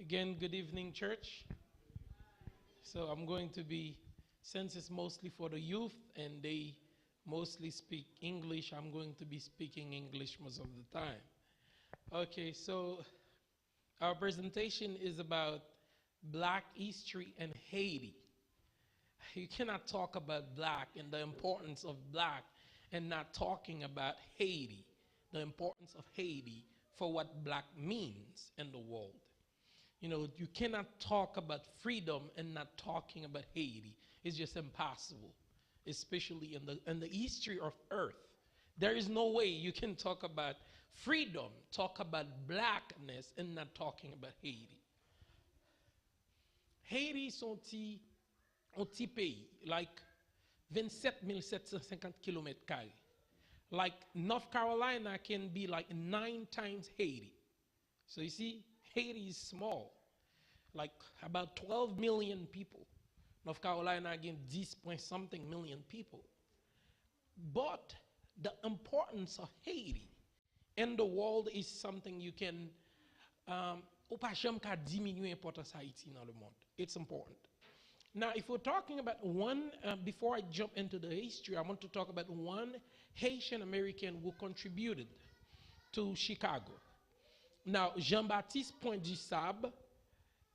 Again, good evening, church. So I'm going to be, since it's mostly for the youth and they mostly speak English, I'm going to be speaking English most of the time. Okay, so our presentation is about Black history and Haiti. You cannot talk about Black and the importance of Black and not talking about Haiti, the importance of Haiti for what Black means in the world. You know, you cannot talk about freedom and not talking about Haiti. It's just impossible, especially in the history of Earth. There is no way you can talk about freedom, talk about blackness, and not talking about Haiti. Haiti is un petit pays, like 27,750 kilomètres carrés. Like North Carolina can be like 9 times Haiti. So you see, Haiti is small, like about 12 million people. North Carolina, again, 10 point something million people. But the importance of Haiti in the world is something you can, ou pas jamais qu'à diminuer l'importance Haiti dans le monde. It's important. Now, if we're talking about one, before I jump into the history, I want to talk about one Haitian American who contributed to Chicago. Now, Jean-Baptiste Point du Sable,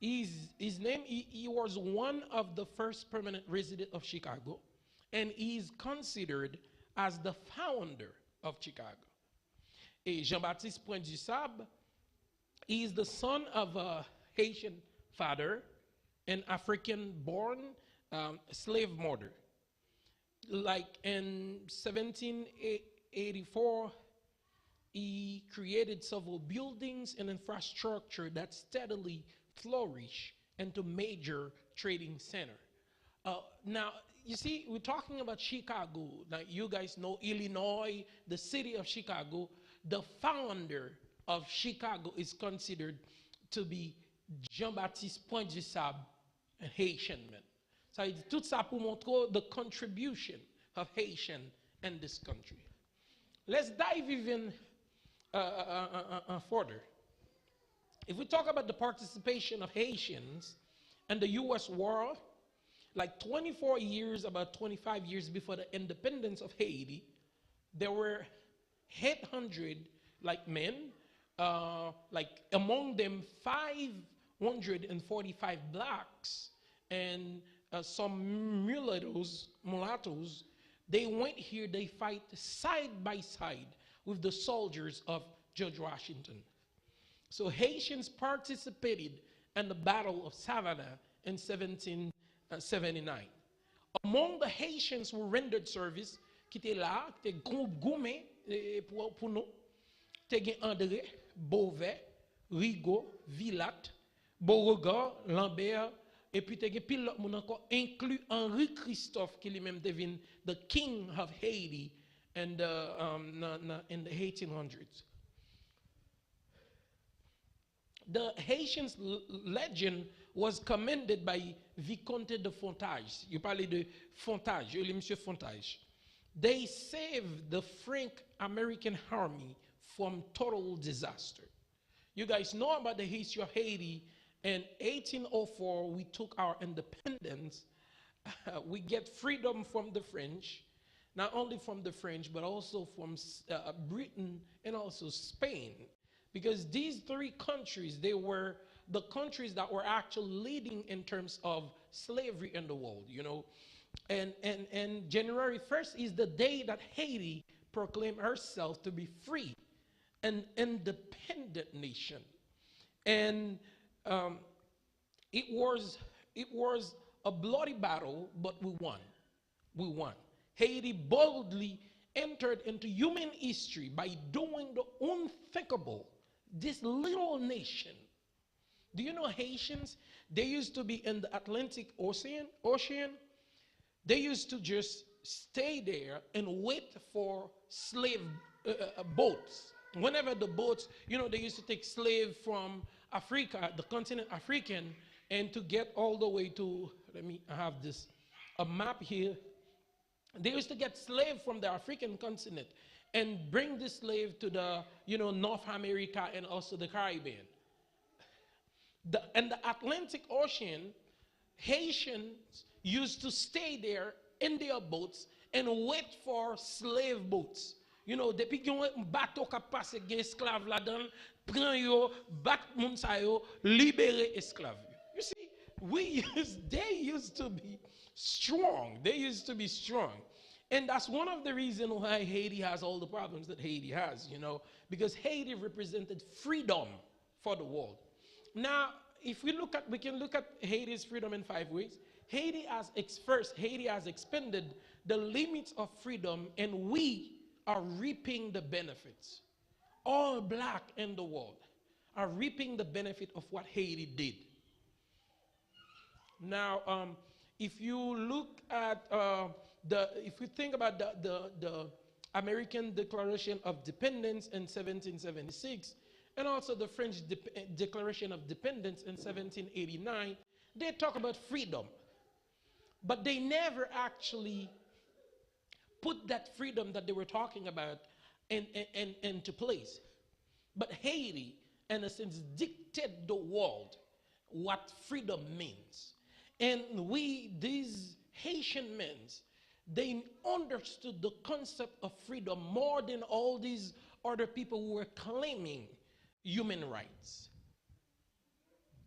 his name, he was one of the first permanent residents of Chicago, and he is considered as the founder of Chicago. Jean-Baptiste Point du Sable, he is the son of a Haitian father, an African-born slave mother. Like in 1784, he created several buildings and infrastructure that steadily flourished into major trading center. Now, you see, we're talking about Chicago. Now, you guys know Illinois, the city of Chicago. The founder of Chicago is considered to be Jean-Baptiste Point du Sable, a Haitian man. So it's tout ça pour montrer the contribution of Haitian in this country. Let's dive even further. If we talk about the participation of Haitians in the U.S. war, like 24 years, about 25 years before the independence of Haiti, there were 800 like men, like among them 545 blacks and some mulattoes. They went here, they fight side by side with the soldiers of George Washington. So Haitians participated in the Battle of Savannah in 1779. Among the Haitians who rendered service, qui étaient là, qui étaient groupe gourmet pour nous, c'était André, Beauvais, Rigaud, Villat, Beauregard, Lambert, et puis t'es pile l'autre monde encore inclus Henri Christophe qui lui-même devient the king of Haiti in the 1800s. The Haitian legend was commended by Vicomte de Fontage. You parlez de Fontage, le monsieur Fontage. They saved the Frank-American army from total disaster. You guys know about the history of Haiti. In 1804, we took our independence. We get freedom from the French, not only from the French, but also from Britain and also Spain. Because these three countries, they were the countries that were actually leading in terms of slavery in the world, you know. And January 1st is the day that Haiti proclaimed herself to be free, an independent nation. And it was a bloody battle, but we won. We won. Haiti boldly entered into human history by doing the unthinkable. This little nation. Do you know Haitians? They used to be in the Atlantic Ocean. They used to just stay there and wait for slave boats. Whenever the boats, you know, they used to take slaves from Africa, the continent African, and to get all the way to, let me have this, a map here. They used to get slaves from the African continent and bring the slave to the, you know, North America and also the Caribbean. In the Atlantic Ocean, Haitians used to stay there in their boats and wait for slave boats. You know, depuis qu'il y a un bateau qui passe gen esclave là-dedans, prend yo, bat moun sa yo, libérer esclave. You see, they used to be strong. They used to be strong. And that's one of the reasons why Haiti has all the problems that Haiti has, you know, because Haiti represented freedom for the world. Now, if we can look at Haiti's freedom in 5 ways. Haiti has expanded the limits of freedom, and we are reaping the benefits. All black in the world are reaping the benefit of what Haiti did. Now, if you look at if we think about the American Declaration of Independence in 1776, and also the French Declaration of Independence in 1789, they talk about freedom. But they never actually put that freedom that they were talking about into place. But Haiti, in a sense, dictated the world what freedom means. And these Haitian men, they understood the concept of freedom more than all these other people who were claiming human rights.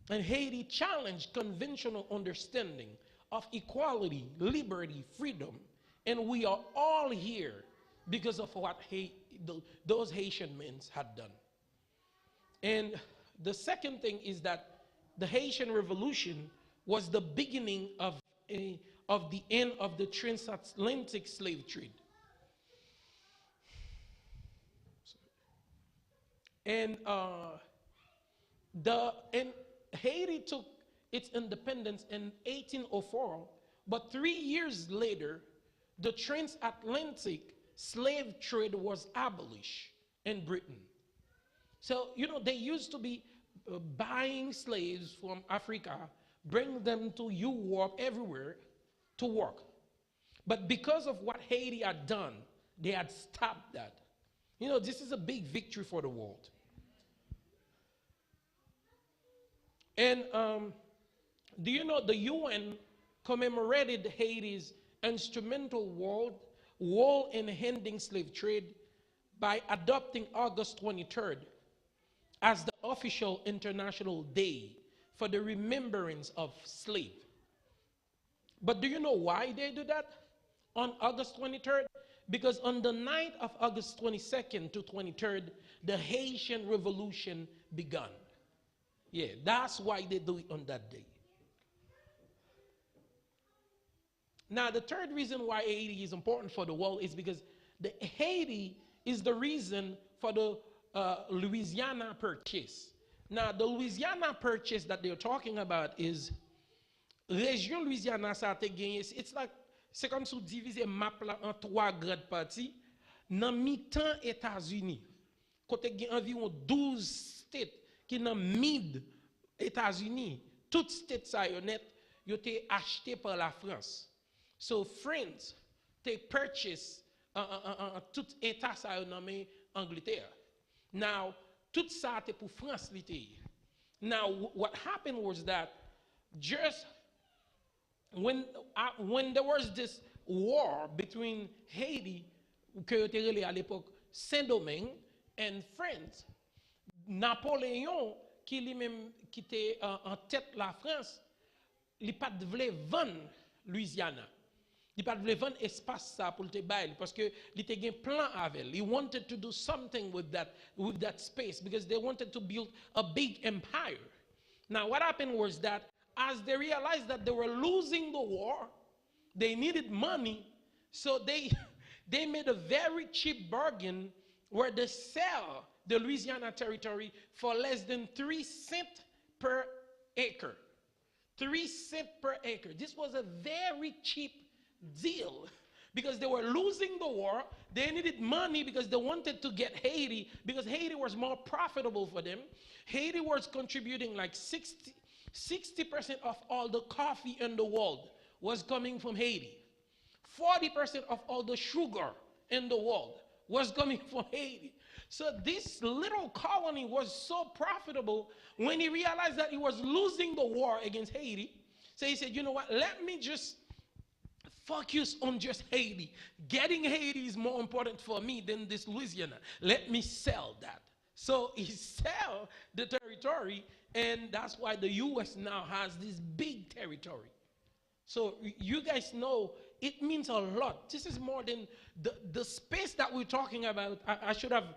And Haiti challenged conventional understanding of equality, liberty, freedom, and we are all here because of what those Haitian men had done. And the second thing is that the Haitian Revolution was the beginning of the end of the transatlantic slave trade. And Haiti took its independence in 1804, but 3 years later, the transatlantic slave trade was abolished in Britain. So, you know, they used to be buying slaves from Africa, bring them to Europe, everywhere, to work. But because of what Haiti had done, they had stopped that. You know, this is a big victory for the world. And do you know the UN commemorated Haiti's instrumental role in ending slave trade by adopting August 23rd as the official international day for the remembrance of slaves. But do you know why they do that on August 23rd? Because on the night of August 22nd to 23rd, the Haitian Revolution began. Yeah, that's why they do it on that day. Now, the third reason why Haiti is important for the world is because Haiti is the reason for the Louisiana Purchase. Now, the Louisiana Purchase that they're talking about is région Louisiana, ça a été gagné. It's like, c'est comme si vous divisez map là en 3 grandes parties. Dans mi-temps États-Unis, côté il y a environ 12 states qui dans mid États-Unis, toutes states ça yo net, yo été acheté par la France. So France, they purchase tout état ça yo nommé Angleterre. Now, tout ça était pour France l'été. Now, what happened was that just when there was this war between Haiti, que était relé à l'époque Saint-Domingue, and France, Napoléon, qui lui-même qui était en tête la France, il pas voulait vendre Louisiana. Il pas voulait vendre espace ça pour le bail parce que il était un plan avec. He wanted to do something with that space because they wanted to build a big empire. Now what happened was that as they realized that they were losing the war, they needed money, so they made a very cheap bargain where they sell the Louisiana territory for less than 3 cents per acre. 3 cents per acre. This was a very cheap deal because they were losing the war. They needed money because they wanted to get Haiti because Haiti was more profitable for them. Haiti was contributing like 60% of all the coffee in the world was coming from Haiti. 40% of all the sugar in the world was coming from Haiti. So this little colony was so profitable when he realized that he was losing the war against Haiti. So he said, you know what, let me just focus on just Haiti. Getting Haiti is more important for me than this Louisiana. Let me sell that. So he sell the territory, and that's why the U.S. now has this big territory. So you guys know it means a lot. This is more than the space that we're talking about. I should have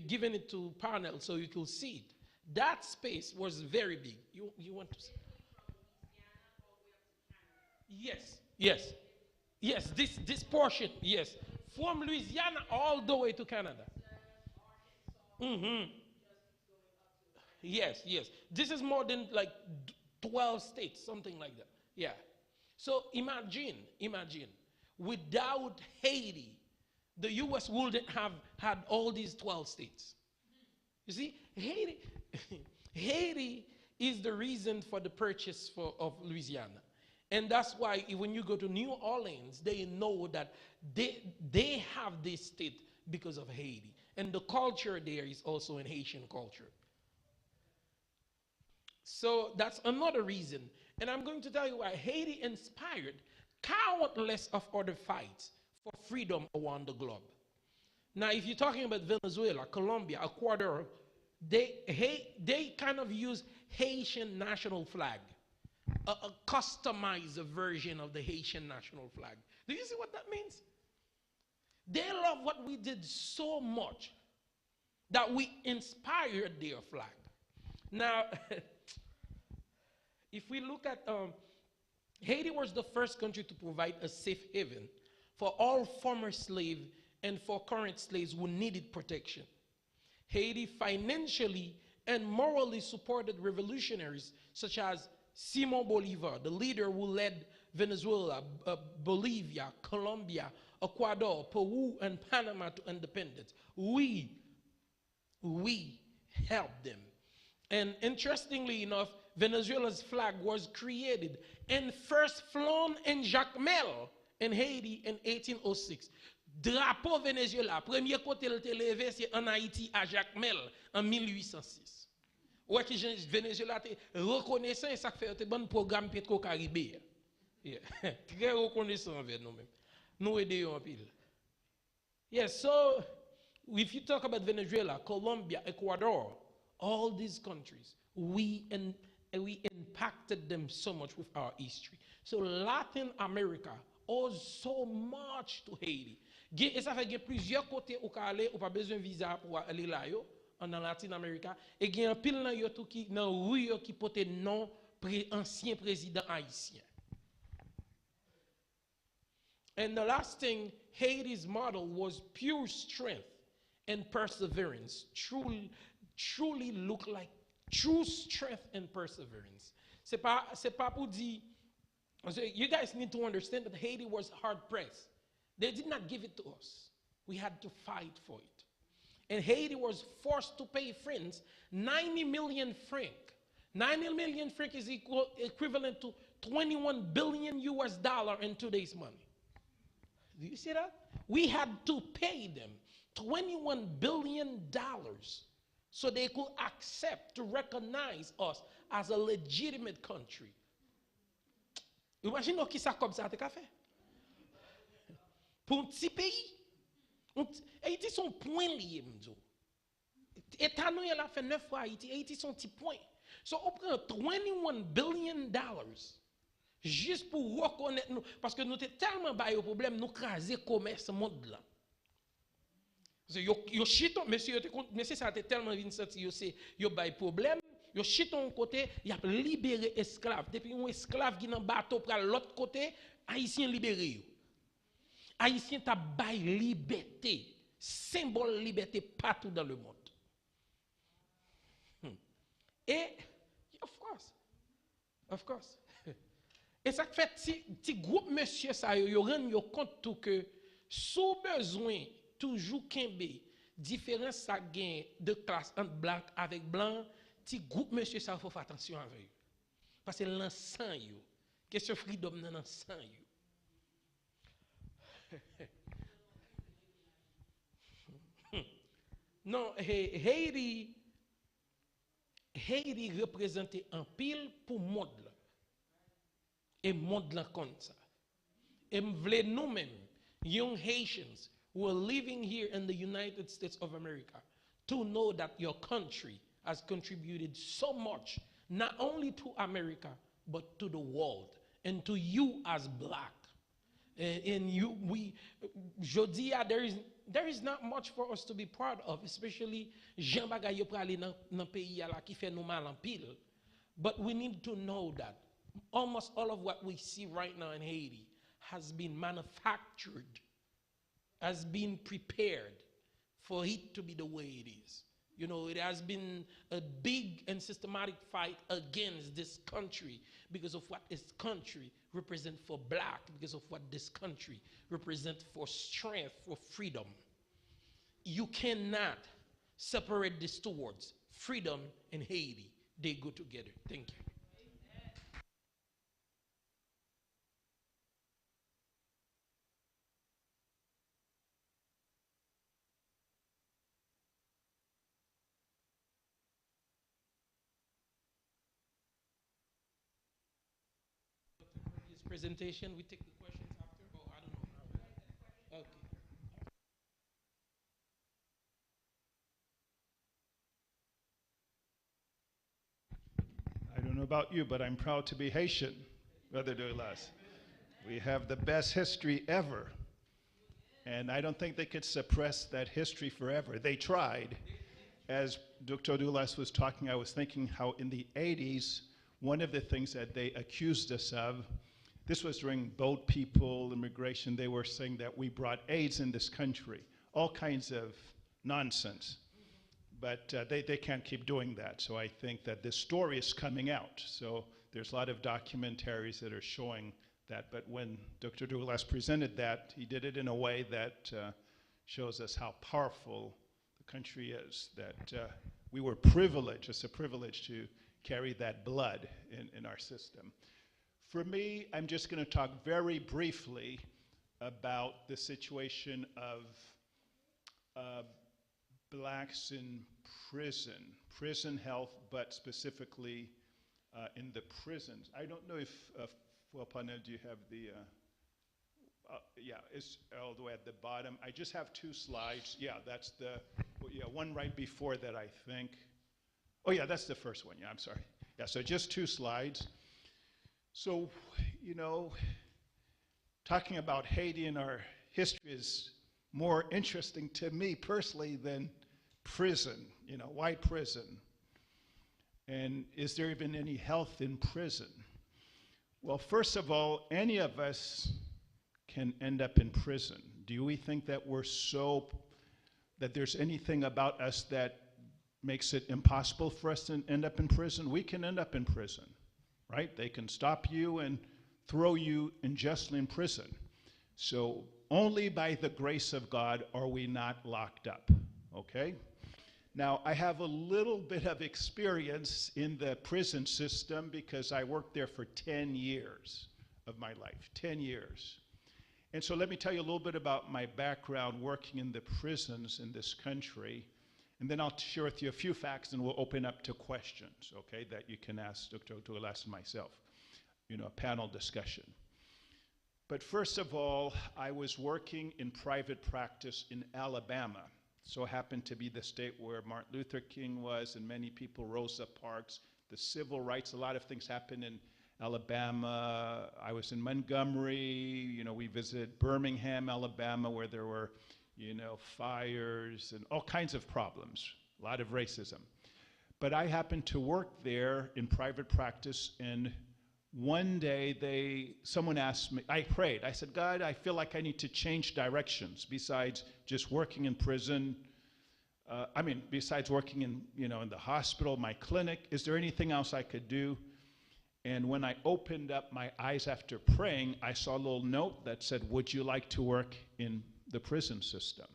given it to Parnell so you could see it. That space was very big. You want to see? Yes, yes, yes. This portion, yes, from Louisiana all the way to Canada. Mm-hmm. Yes, yes. This is more than like 12 states, something like that. Yeah. So imagine, without Haiti, the U.S. wouldn't have had all these 12 states. You see, Haiti, Haiti is the reason for the purchase of Louisiana. And that's why when you go to New Orleans, they know that they have this state because of Haiti. And the culture there is also an Haitian culture. So that's another reason. And I'm going to tell you why Haiti inspired countless of other fights for freedom around the globe. Now, if you're talking about Venezuela, Colombia, Ecuador, they kind of use Haitian national flag, a customized version of the Haitian national flag. Do you see what that means? They love what we did so much that we inspired their flag. Now, if we look at Haiti was the first country to provide a safe haven for all former slaves and for current slaves who needed protection. Haiti financially and morally supported revolutionaries such as Simon Bolivar, the leader who led Venezuela, Bolivia, Colombia, Ecuador, Peru, and Panama to independence. We helped them. And interestingly enough, Venezuela's flag was created and first flown in Jacmel in Haiti in 1806. Drapeau Venezuela, premier côté le levé c'est en Haïti à Jacmel en 1806. Ouais qui Venezuela te reconnaissant et ça fait un bon programme Petro-Caribé. Yeah. Très reconnaissant envers nous-mêmes. Nous aidons en pile. Yes, so if you talk about Venezuela, Colombia, Ecuador, all these countries, we impacted them so much with our history. So Latin America owes so much to Haiti. Et ça fait qu'il y a plusieurs côtés où on aller, ou pas besoin de visa pour aller là yo, en Latin America. Et il y a un pile nan yo tout qui nan rue qui porte nom ancien président haïtien. And the last thing, Haiti's model was pure strength and perseverance. Truly look like true strength and perseverance. C'est pas pour dire, you guys need to understand that Haiti was hard pressed. They did not give it to us. We had to fight for it. And Haiti was forced to pay friends 90 million francs. 90 million francs is equivalent to 21 billion US dollar in today's money. Do you see that? We had to pay them $21 billion so they could accept to recognize us as a legitimate country. Imaginez qui ça comme ça t'as fait. Pour un petit pays, Haïti son point lié, m'dou. État nous il a fait 9 fois Haïti, Haïti son petit point. So on prend $21 billion juste pour reconnaître nous parce que nous étions tellement bas au problème nous craser commerce monde là. Yo chiton monsieur ça était tellement vinn senti yo c'est yo bay problème yo chiton côté y a libéré esclave depuis un esclave qui dans bateau pour l'autre côté haïtien libéré yo. Haïtien t'a bay liberté, symbole liberté partout dans le monde. Et of course. Et ça fait petit groupe monsieur ça yo rend yo compte tout que sous besoin toujours kembe différence ça gain de classe entre blanc avec blanc petit groupe monsieur ça faut faire attention avec eux parce que l'encens yo question freedom dans l'encens yo. Non, Haiti représente un pile pour monde là. Et monde là comme ça. Et m'vle nous-mêmes, young Haitians who are living here in the United States of America, to know that your country has contributed so much, not only to America, but to the world, and to you as black. And you, we, Jodia, there is not much for us to be proud of, especially Jean Bagay yo prale nan pays la qui fait nous mal en pile. But we need to know that almost all of what we see right now in Haiti has been manufactured, has been prepared for it to be the way it is. You know, it has been a big and systematic fight against this country because of what this country represents for black, because of what this country represents for strength, for freedom. You cannot separate these two words, freedom and Haiti. They go together. Thank you. This presentation, we take the questions after, or I don't know. Okay. I don't know about you, but I'm proud to be Haitian, Brother Douglas. We have the best history ever. And I don't think they could suppress that history forever. They tried. As Dr. Douglas was talking, I was thinking how in the 80s, one of the things that they accused us of, this was during boat people, immigration, they were saying that we brought AIDS in this country. All kinds of nonsense. But they can't keep doing that. So I think that this story is coming out. So there's a lot of documentaries that are showing that. But when Dr. Douglas presented that, he did it in a way that shows us how powerful the country is, that we were privileged, it's a privilege to carry that blood in our system. For me, I'm just going to talk very briefly about the situation of blacks in prison health, but specifically in the prisons. I don't know if, Panel, do you have the, yeah, it's all the way at the bottom. I just have two slides. Yeah, that's the, yeah, one right before that, I think. Oh yeah, that's the first one, yeah, I'm sorry. Yeah, so just two slides. So, you know, talking about Haiti and our history is more interesting to me personally than prison, you know, why prison? And is there even any health in prison? Well, first of all, any of us can end up in prison. Do we think that we're that there's anything about us that makes it impossible for us to end up in prison? We can end up in prison, right? They can stop you and throw you unjustly in prison. So only by the grace of God are we not locked up, okay? Now, I have a little bit of experience in the prison system because I worked there for 10 years of my life, 10 years. And so let me tell you a little bit about my background working in the prisons in this country, and then I'll share with you a few facts and we'll open up to questions, okay, that you can ask Dr. Douglas and myself, you know, a panel discussion. But first of all, I was working in private practice in Alabama. So happened to be the state where Martin Luther King was and many people, Rosa Parks, the civil rights, a lot of things happened in Alabama. I was in Montgomery, you know, we visited Birmingham, Alabama, where there were, you know, fires and all kinds of problems, a lot of racism. But I happened to work there in private practice, and one day someone asked me, I prayed, I said, God, I feel like I need to change directions besides just working in prison. Besides working in, you know, in the hospital, my clinic, is there anything else I could do? And when I opened up my eyes after praying, I saw a little note that said, would you like to work in the prison system?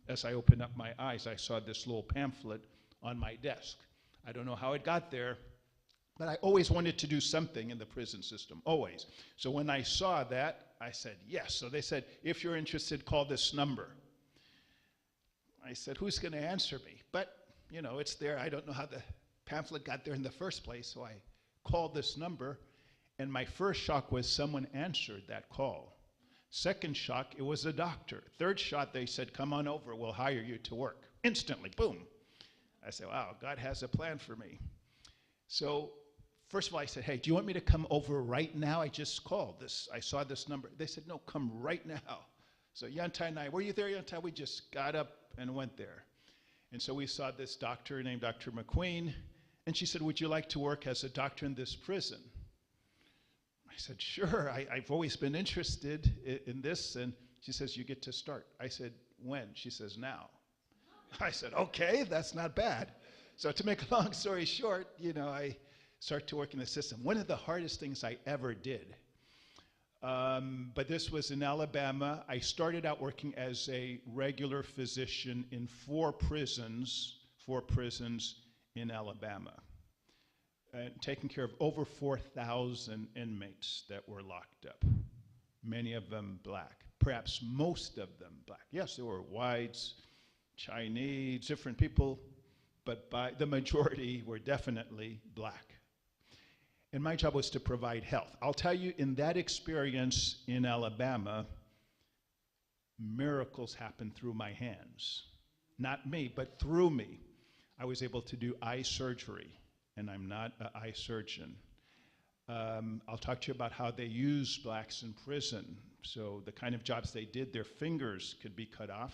As I opened up my eyes, I saw this little pamphlet on my desk. I don't know how it got there, but I always wanted to do something in the prison system, always. So when I saw that, I said, yes. So they said, if you're interested, call this number. I said, who's going to answer me? But, you know, it's there. I don't know how the pamphlet got there in the first place, so I called this number, and my first shock was someone answered that call. Second shock, it was a doctor. Third shock, they said, come on over, we'll hire you to work. Instantly, boom. I said, wow, God has a plan for me. So first of all, I said, hey, do you want me to come over right now? I just called this. I saw this number. They said, no, come right now. So Yantai and I, were you there, Yantai? We just got up and went there. And so we saw this doctor named Dr. McQueen, and she said, would you like to work as a doctor in this prison? I said, sure, I've always been interested in this. And she says, you get to start. I said, when? She says, now. I said, okay, that's not bad. So to make a long story short, you know, I started to work in the system. One of the hardest things I ever did, but this was in Alabama. I started out working as a regular physician in four prisons in Alabama, taking care of over 4,000 inmates that were locked up, many of them black, perhaps most of them black. Yes, there were whites, Chinese, different people, but by the majority were definitely black. And my job was to provide health. I'll tell you, in that experience in Alabama, miracles happened through my hands. Not me, but through me. I was able to do eye surgery, and I'm not an eye surgeon. I'll talk to you about how they use blacks in prison. So the kind of jobs they did, their fingers could be cut off.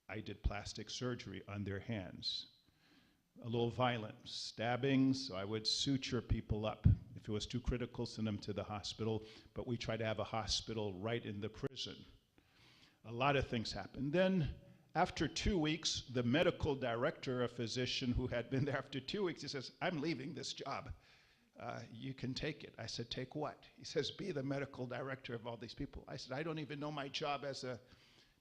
I did plastic surgery on their hands. A little violent, stabbings, so I would suture people up. If it was too critical, send them to the hospital, but we try to have a hospital right in the prison. A lot of things happened. Then after 2 weeks, the medical director, a physician who had been there after 2 weeks, he says, I'm leaving this job. You can take it. I said, take what? He says, be the medical director of all these people. I said, I don't even know my job as a...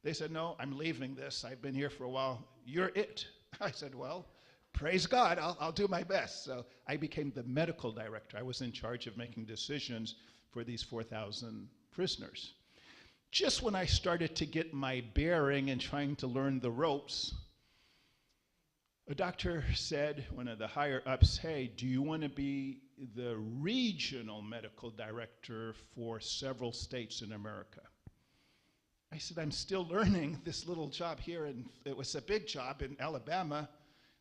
They said, no, I'm leaving this. I've been here for a while. You're it. I said, well, praise God, I'll do my best. So I became the medical director. I was in charge of making decisions for these 4,000 prisoners. Just when I started to get my bearing and trying to learn the ropes, a doctor said, one of the higher ups, hey, do you want to be the regional medical director for several states in America? I said, I'm still learning this little job here, and it was a big job in Alabama.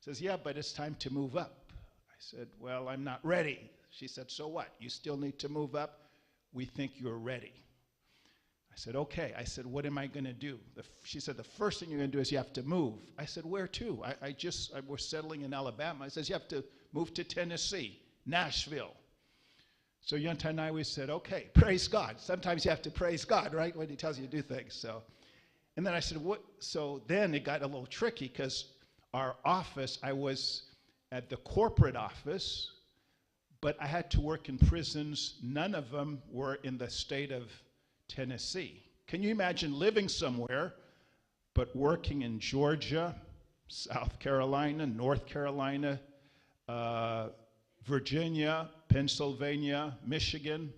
He says, yeah, but it's time to move up. I said, well, I'm not ready. She said, so what? You still need to move up? We think you're ready. I said, okay. I said, what am I going to do? She said, the first thing you're going to do is you have to move. I said, where to? We're settling in Alabama. I says, you have to move to Tennessee, Nashville. So Yunta and I, we said, okay, praise God. Sometimes you have to praise God, right, when he tells you to do things. So, and then I said, what? So then it got a little tricky because our office, I was at the corporate office, but I had to work in prisons. None of them were in the state of Tennessee. Can you imagine living somewhere, but working in Georgia, South Carolina, North Carolina, Virginia, Pennsylvania, Michigan?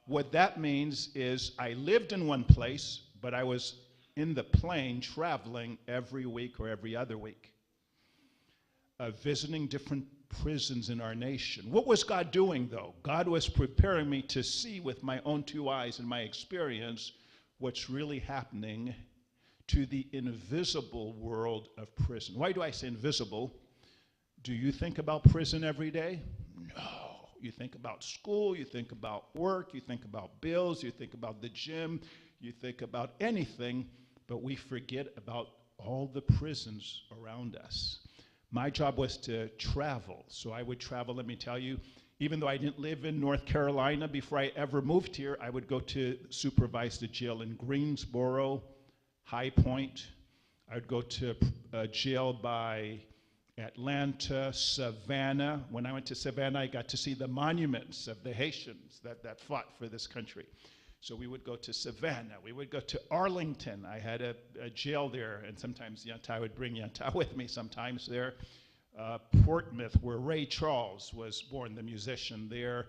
What that means is I lived in one place, but I was in the plane traveling every week or every other week, visiting different prisons in our nation. What was God doing, though? God was preparing me to see with my own two eyes and my experience what's really happening to the invisible world of prison. Why do I say invisible? Do you think about prison every day? No. You think about school, you think about work, you think about bills, you think about the gym, you think about anything, but we forget about all the prisons around us. My job was to travel, so I would travel, let me tell you, even though I didn't live in North Carolina before I ever moved here, I would go to supervise the jail in Greensboro, High Point. I would go to a jail by Atlanta, Savannah. When I went to Savannah, I got to see the monuments of the Haitians that fought for this country. So we would go to Savannah. We would go to Arlington. I had a jail there, and sometimes Yanta would bring Yanta with me sometimes there. Portsmouth, where Ray Charles was born, the musician there.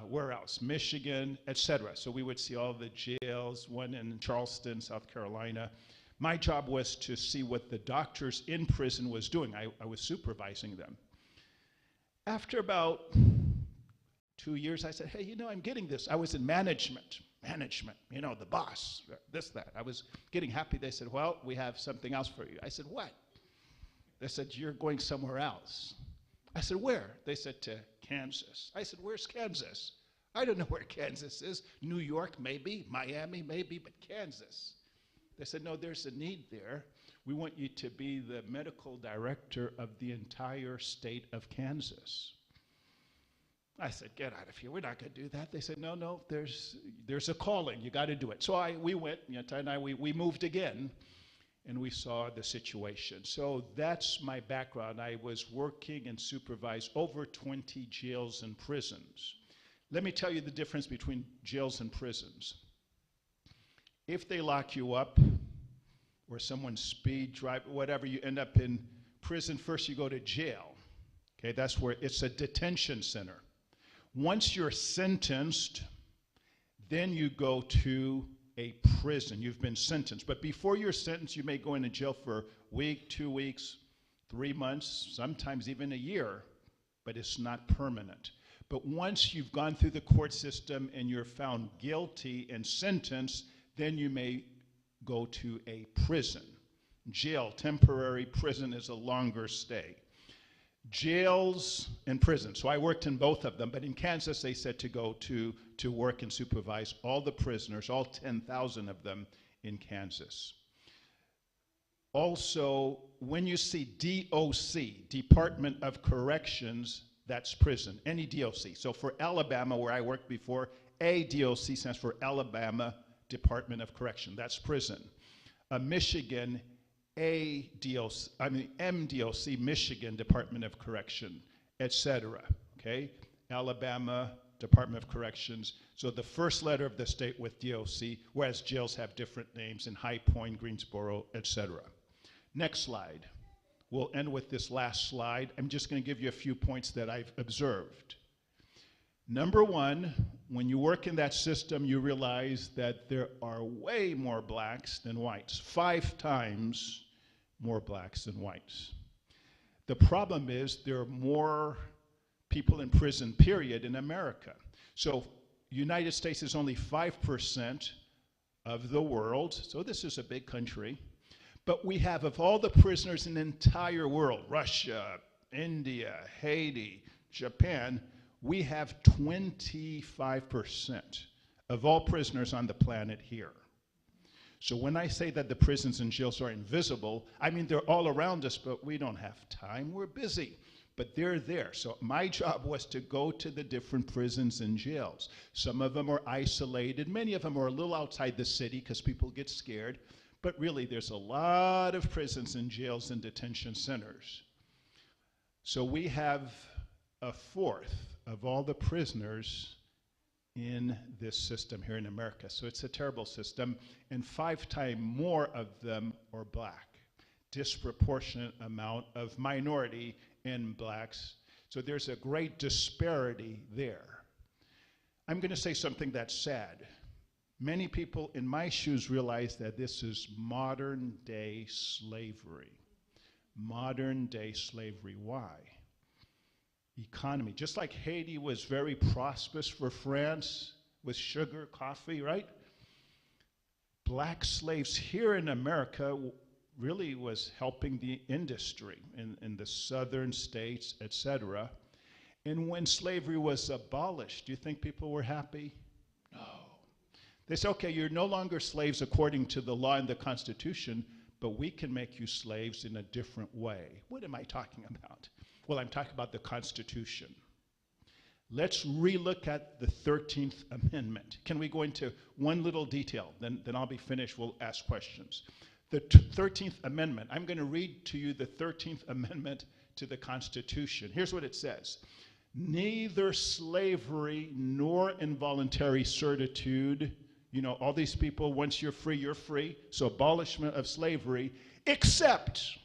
Where else? Michigan, etc. So we would see all the jails, one in Charleston, South Carolina. My job was to see what the doctors in prison was doing. I was supervising them. After about 2 years, I said, hey, you know, I'm getting this. I was in management, you know, the boss, this, that. I was getting happy. They said, well, we have something else for you. I said, what? They said, you're going somewhere else. I said, where? They said, to Kansas. I said, where's Kansas? I don't know where Kansas is. New York, maybe. Miami, maybe, but Kansas. They said, no, there's a need there. We want you to be the medical director of the entire state of Kansas. I said, get out of here. We're not going to do that. They said, no, there's a calling. You got to do it. So we went, Ty and I, we moved again, and we saw the situation. So that's my background. I was working and supervised over 20 jails and prisons. Let me tell you the difference between jails and prisons. If they lock you up, or someone speed drive, whatever, you end up in prison. First you go to jail. Okay, that's where it's a detention center. Once you're sentenced, then you go to a prison. You've been sentenced. But before you're sentenced, you may go into jail for a week, 2 weeks, 3 months, sometimes even a year, but it's not permanent. But once you've gone through the court system and you're found guilty and sentenced, then you may go to a prison. Jail, temporary, prison is a longer stay. Jails and prisons. So I worked in both of them, but in Kansas they said to go to work and supervise all the prisoners, all 10,000 of them in Kansas. Also, when you see DOC, Department of Corrections, that's prison, any DOC. So for Alabama, where I worked before, ADOC stands for Alabama Department of Correction, that's prison. Michigan, MDOC, Michigan Department of Correction, etc. Okay, Alabama Department of Corrections. So the first letter of the state with DOC, whereas jails have different names in High Point, Greensboro, etc. Next slide. We'll end with this last slide. I'm just going to give you a few points that I've observed. Number one, when you work in that system, you realize that there are way more blacks than whites, 5 times more blacks than whites. The problem is there are more people in prison, period, in America. So United States is only 5% of the world, so this is a big country. But we have, of all the prisoners in the entire world, Russia, India, Haiti, Japan, we have 25% of all prisoners on the planet here. So when I say that the prisons and jails are invisible, I mean they're all around us, but we don't have time. We're busy, but they're there. So my job was to go to the different prisons and jails. Some of them are isolated. Many of them are a little outside the city because people get scared. But really, there's a lot of prisons and jails and detention centers. So we have 1/4 of all the prisoners in this system here in America. So it's a terrible system, and 5 times more of them are black. Disproportionate amount of minority and blacks. So there's a great disparity there. I'm going to say something that's sad. Many people in my shoes realize that this is modern day slavery. Modern day slavery. Why? Economy. Just like Haiti was very prosperous for France with sugar, coffee, right? Black slaves here in America really was helping the industry in the southern states, etc. And when slavery was abolished, do you think people were happy? No. They say, okay, you're no longer slaves according to the law and the Constitution, but we can make you slaves in a different way. What am I talking about? Well, I'm talking about the Constitution. Let's relook at the 13th Amendment. Can we go into one little detail? Then I'll be finished. We'll ask questions. The 13th Amendment. I'm going to read to you the 13th Amendment to the Constitution. Here's what it says. Neither slavery nor involuntary servitude. You know, all these people, once you're free, you're free. So abolishment of slavery, except,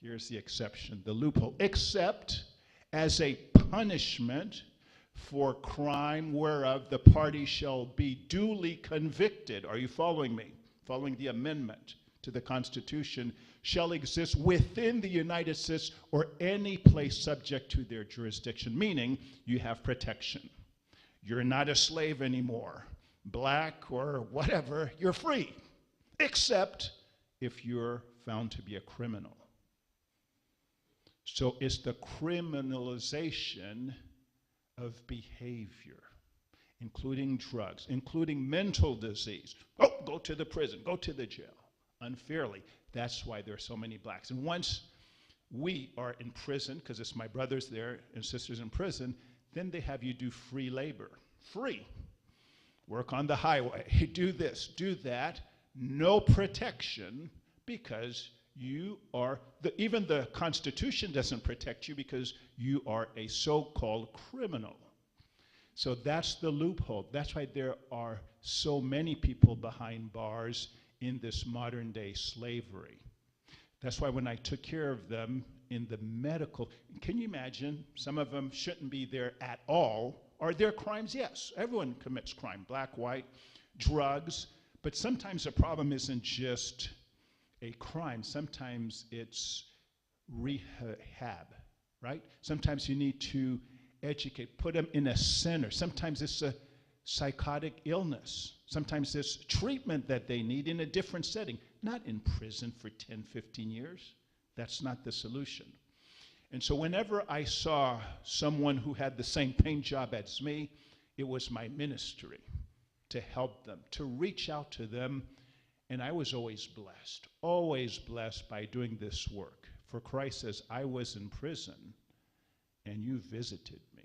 here's the exception, the loophole, except as a punishment for crime whereof the party shall be duly convicted. Are you following me? following the amendment to the Constitution, shall exist within the United States or any place subject to their jurisdiction, meaning you have protection. You're not a slave anymore. Black or whatever, you're free, except if you're found to be a criminal. So it's the criminalization of behavior, including drugs, including mental disease. Oh, go to the prison, go to the jail, unfairly. That's why there are so many blacks. And once we are in prison, because it's my brothers there and sisters in prison, then they have you do free labor. Free. Work on the highway, do this, do that, no protection, because you are, even the Constitution doesn't protect you because you are a so-called criminal. So that's the loophole. That's why there are so many people behind bars in this modern day slavery. That's why when I took care of them in the medical, can you imagine, some of them shouldn't be there at all. Are there crimes? Yes, everyone commits crime, black, white, drugs, but sometimes the problem isn't just a crime. Sometimes it's rehab, right? Sometimes you need to educate, put them in a center. Sometimes it's a psychotic illness. Sometimes it's treatment that they need in a different setting, not in prison for 10, 15 years. That's not the solution. And so whenever I saw someone who had the same pain job as me, it was my ministry to help them, to reach out to them. And I was always blessed by doing this work. For Christ says, I was in prison and you visited me.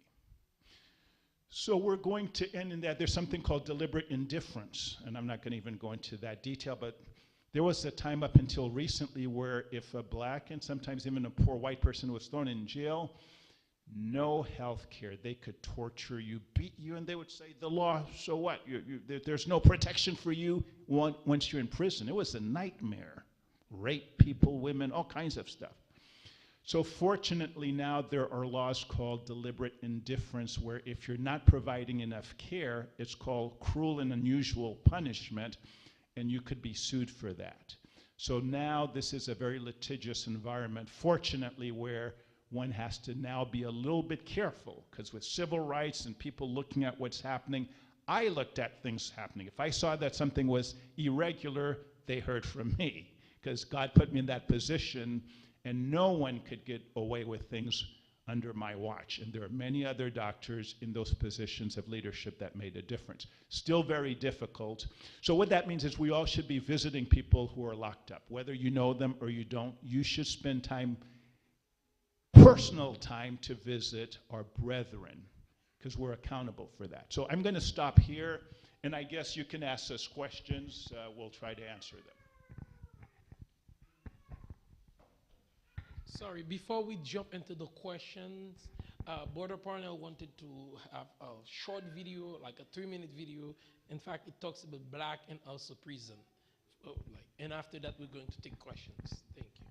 So we're going to end in that. There's something called deliberate indifference, and I'm not going to even go into that detail, but there was a time up until recently where if a black and sometimes even a poor white person was thrown in jail, no health care. They could torture you, beat you, and they would say, the law, so what? There's no protection for you once you're in prison. It was a nightmare. Rape people, women, all kinds of stuff. So fortunately now there are laws called deliberate indifference where if you're not providing enough care, it's called cruel and unusual punishment, and you could be sued for that. So now this is a very litigious environment, fortunately, where one has to now be a little bit careful, because with civil rights and people looking at what's happening, I looked at things happening. If I saw that something was irregular, they heard from me, because God put me in that position, and no one could get away with things under my watch. And there are many other doctors in those positions of leadership that made a difference. Still very difficult. So what that means is we all should be visiting people who are locked up. Whether you know them or you don't, you should spend time, personal time, to visit our brethren, because we're accountable for that. So I'm going to stop here, and I guess you can ask us questions. We'll try to answer them. Sorry, before we jump into the questions, Brother Parnell wanted to have a short video, like a 3-minute video. In fact, it talks about black and also prison. And after that, we're going to take questions. Thank you.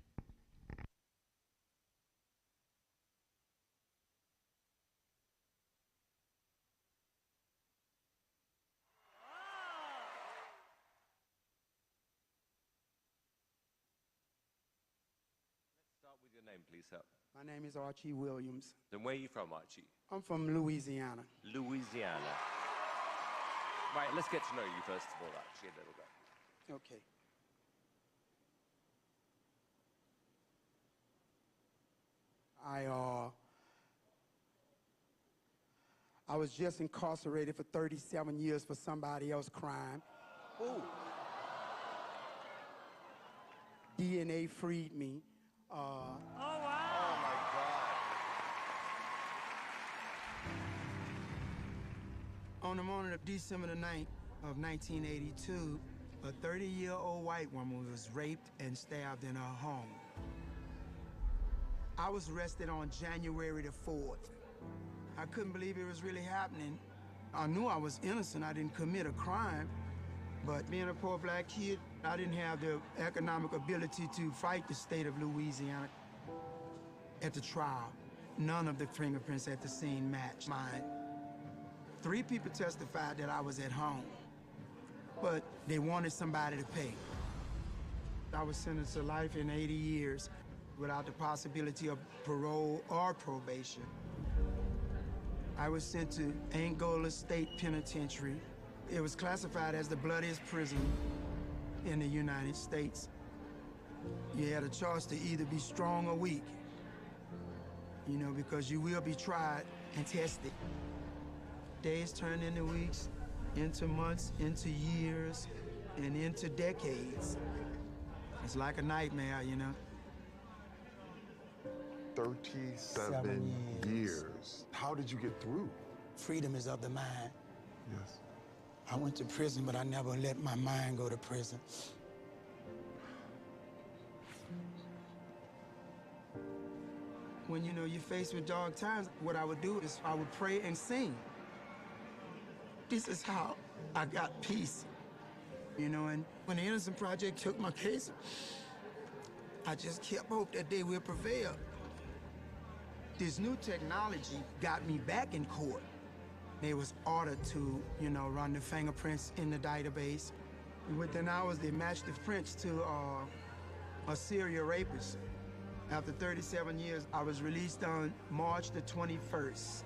Name, please, sir. My name is Archie Williams. Then where are you from, Archie? I'm from Louisiana. Louisiana. Right, let's get to know you first of all, Archie, a little bit. Okay. I was just incarcerated for 37 years for somebody else's crime. Ooh. DNA freed me. Oh, wow. Oh, my God. On the morning of December the 9th of 1982, a 30-year-old white woman was raped and stabbed in her home. I was arrested on January the 4th. I couldn't believe it was really happening. I knew I was innocent. I didn't commit a crime. But being a poor black kid, I didn't have the economic ability to fight the state of Louisiana. At the trial, none of the fingerprints at the scene matched mine. 3 people testified that I was at home. but they wanted somebody to pay. I was sentenced to life in 80 years without the possibility of parole or probation. I was sent to Angola State Penitentiary. It was classified as the bloodiest prison in the United States. You had a choice to either be strong or weak, you know, because you will be tried and tested. Days turned into weeks, into months, into years, and into decades. It's like a nightmare, you know. 37 years. How did you get through? Freedom is of the mind. Yes. I went to prison, but I never let my mind go to prison. When, you know, you're faced with dark times, what I would do is I would pray and sing. This is how I got peace, you know, and when the Innocent Project took my case, I just kept hope that they will prevail. This new technology got me back in court. They was ordered to, you know, run the fingerprints in the database. Within hours, they matched the prints to a serial rapist. After 37 years, I was released on March the 21st,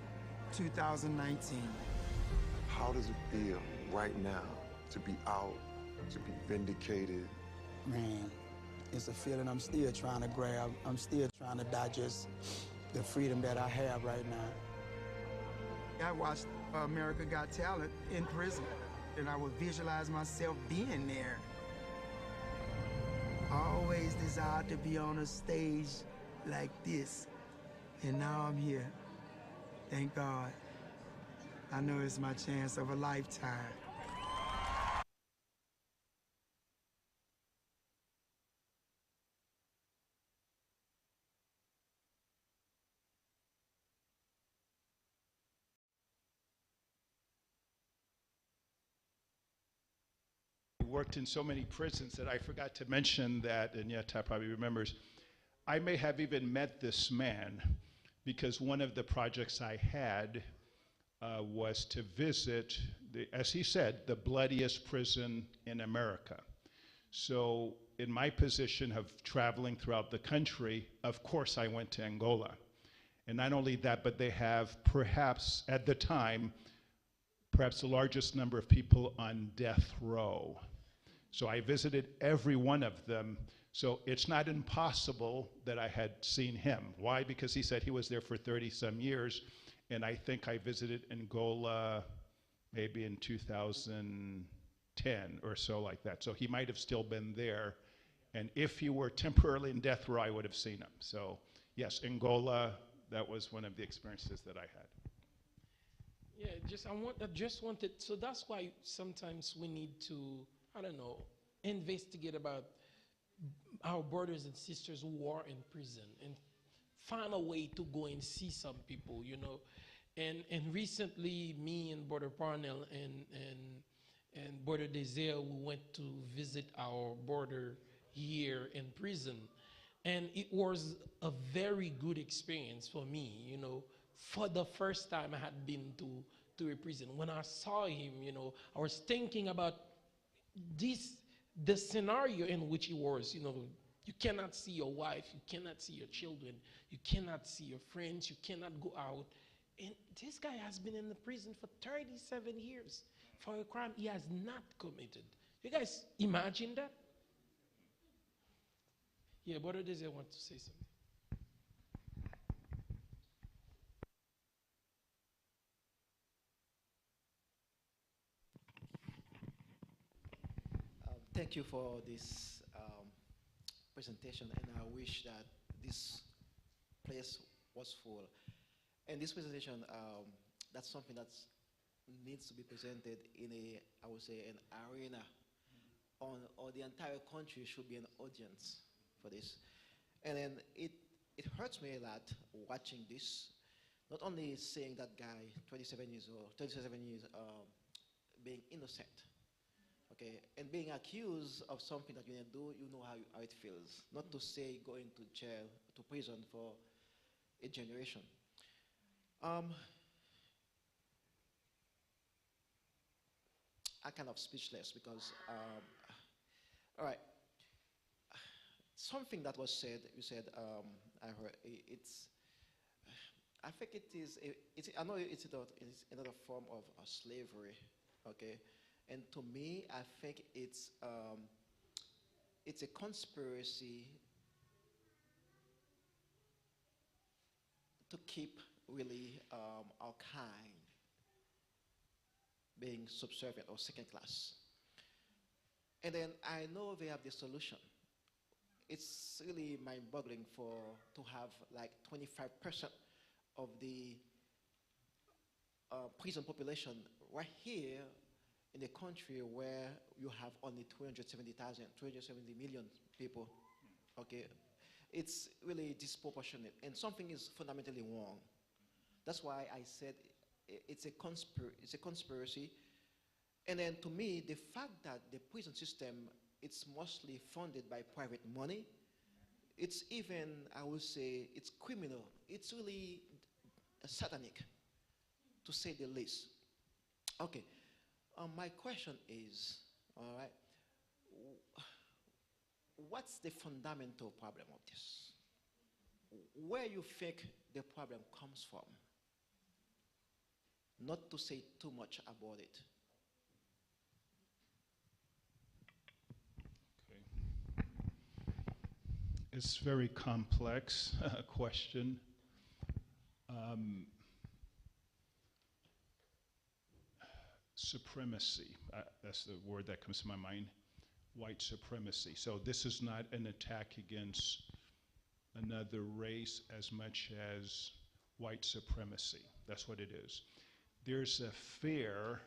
2019. How does it feel right now to be out, to be vindicated? Man, it's a feeling I'm still trying to grab. I'm still trying to digest the freedom that I have right now. I watched America Got Talent in prison, and I would visualize myself being there. I always desired to be on a stage like this, and now I'm here. Thank God. I know it's my chance of a lifetime. Worked in so many prisons that I forgot to mention that, and yet Ty probably remembers, I may have even met this man because one of the projects I had was to visit, as he said, the bloodiest prison in America. So in my position of traveling throughout the country, of course I went to Angola. And not only that, but they have perhaps, at the time, perhaps the largest number of people on death row. So I visited every one of them. So it's not impossible that I had seen him. Why? Because he said he was there for 30-some years. And I think I visited Angola maybe in 2010 or so like that. So he might have still been there. And if he were temporarily in death row, I would have seen him. So yes, Angola, that was one of the experiences that I had. Yeah, I just wanted, so that's why sometimes we need to, I don't know, investigate about our brothers and sisters who are in prison and find a way to go and see some people, you know. And recently, me and Brother Parnell and Brother Desire, we went to visit our brother here in prison. And it was a very good experience for me, you know. For the first time I had been to a prison. When I saw him, you know, I was thinking about the scenario in which he was, you know. You cannot see your wife, you cannot see your children, you cannot see your friends, you cannot go out. And this guy has been in the prison for 37 years for a crime he has not committed. You guys imagine that? Yeah, Brother Desire want to say something. Thank you for this presentation, and I wish that this place was full. And this presentation, that's something that needs to be presented in a, I would say, an arena, or the entire country should be an audience for this. And then it hurts me a lot watching this, not only seeing that guy, 37 years old, 37 years, being innocent. Okay, and being accused of something that you didn't do, you know how it feels. Not to say going to jail, to prison for a generation. I kind of speechless because, all right, something that was said, you said, I heard, I think it is, I know it's another form of slavery, okay? And to me, I think it's a conspiracy to keep really our kind being subservient or second class. And then I know they have the solution. It's really mind-boggling to have like 25% of the prison population right here in a country where you have only 270 million people. Okay, it's really disproportionate, and something is fundamentally wrong. That's why I said it's a conspiracy. And then to me, the fact that the prison system, it's mostly funded by private money, it's even, I would say, it's criminal. It's really satanic, to say the least. Okay, my question is, all right, what's the fundamental problem of this? Where you think the problem comes from? Not to say too much about it. Okay. It's a very complex question. Supremacy, that's the word that comes to my mind, white supremacy. So this is not an attack against another race as much as white supremacy. That's what it is. There's a fear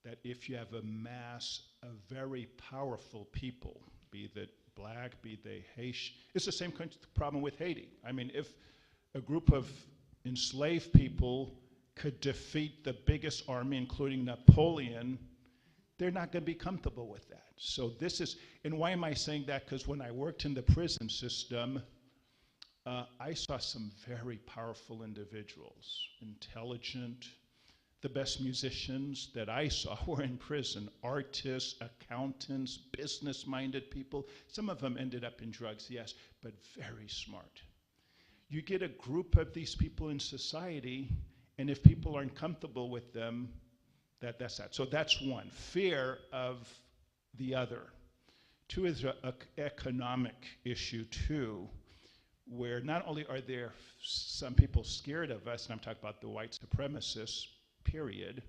that if you have a mass of very powerful people, be that black, be they Haitian, it's the same kind of problem with Haiti. I mean, if a group of enslaved people could defeat the biggest army, including Napoleon, they're not going to be comfortable with that. So this is, and why am I saying that? Because when I worked in the prison system, I saw some very powerful individuals, intelligent. The best musicians that I saw were in prison, artists, accountants, business-minded people. Some of them ended up in drugs, yes, but very smart. You get a group of these people in society, and if people aren't comfortable with them, that's that. So that's one, fear of the other. Two is an economic issue too, where not only are there some people scared of us, and I'm talking about the white supremacists, period,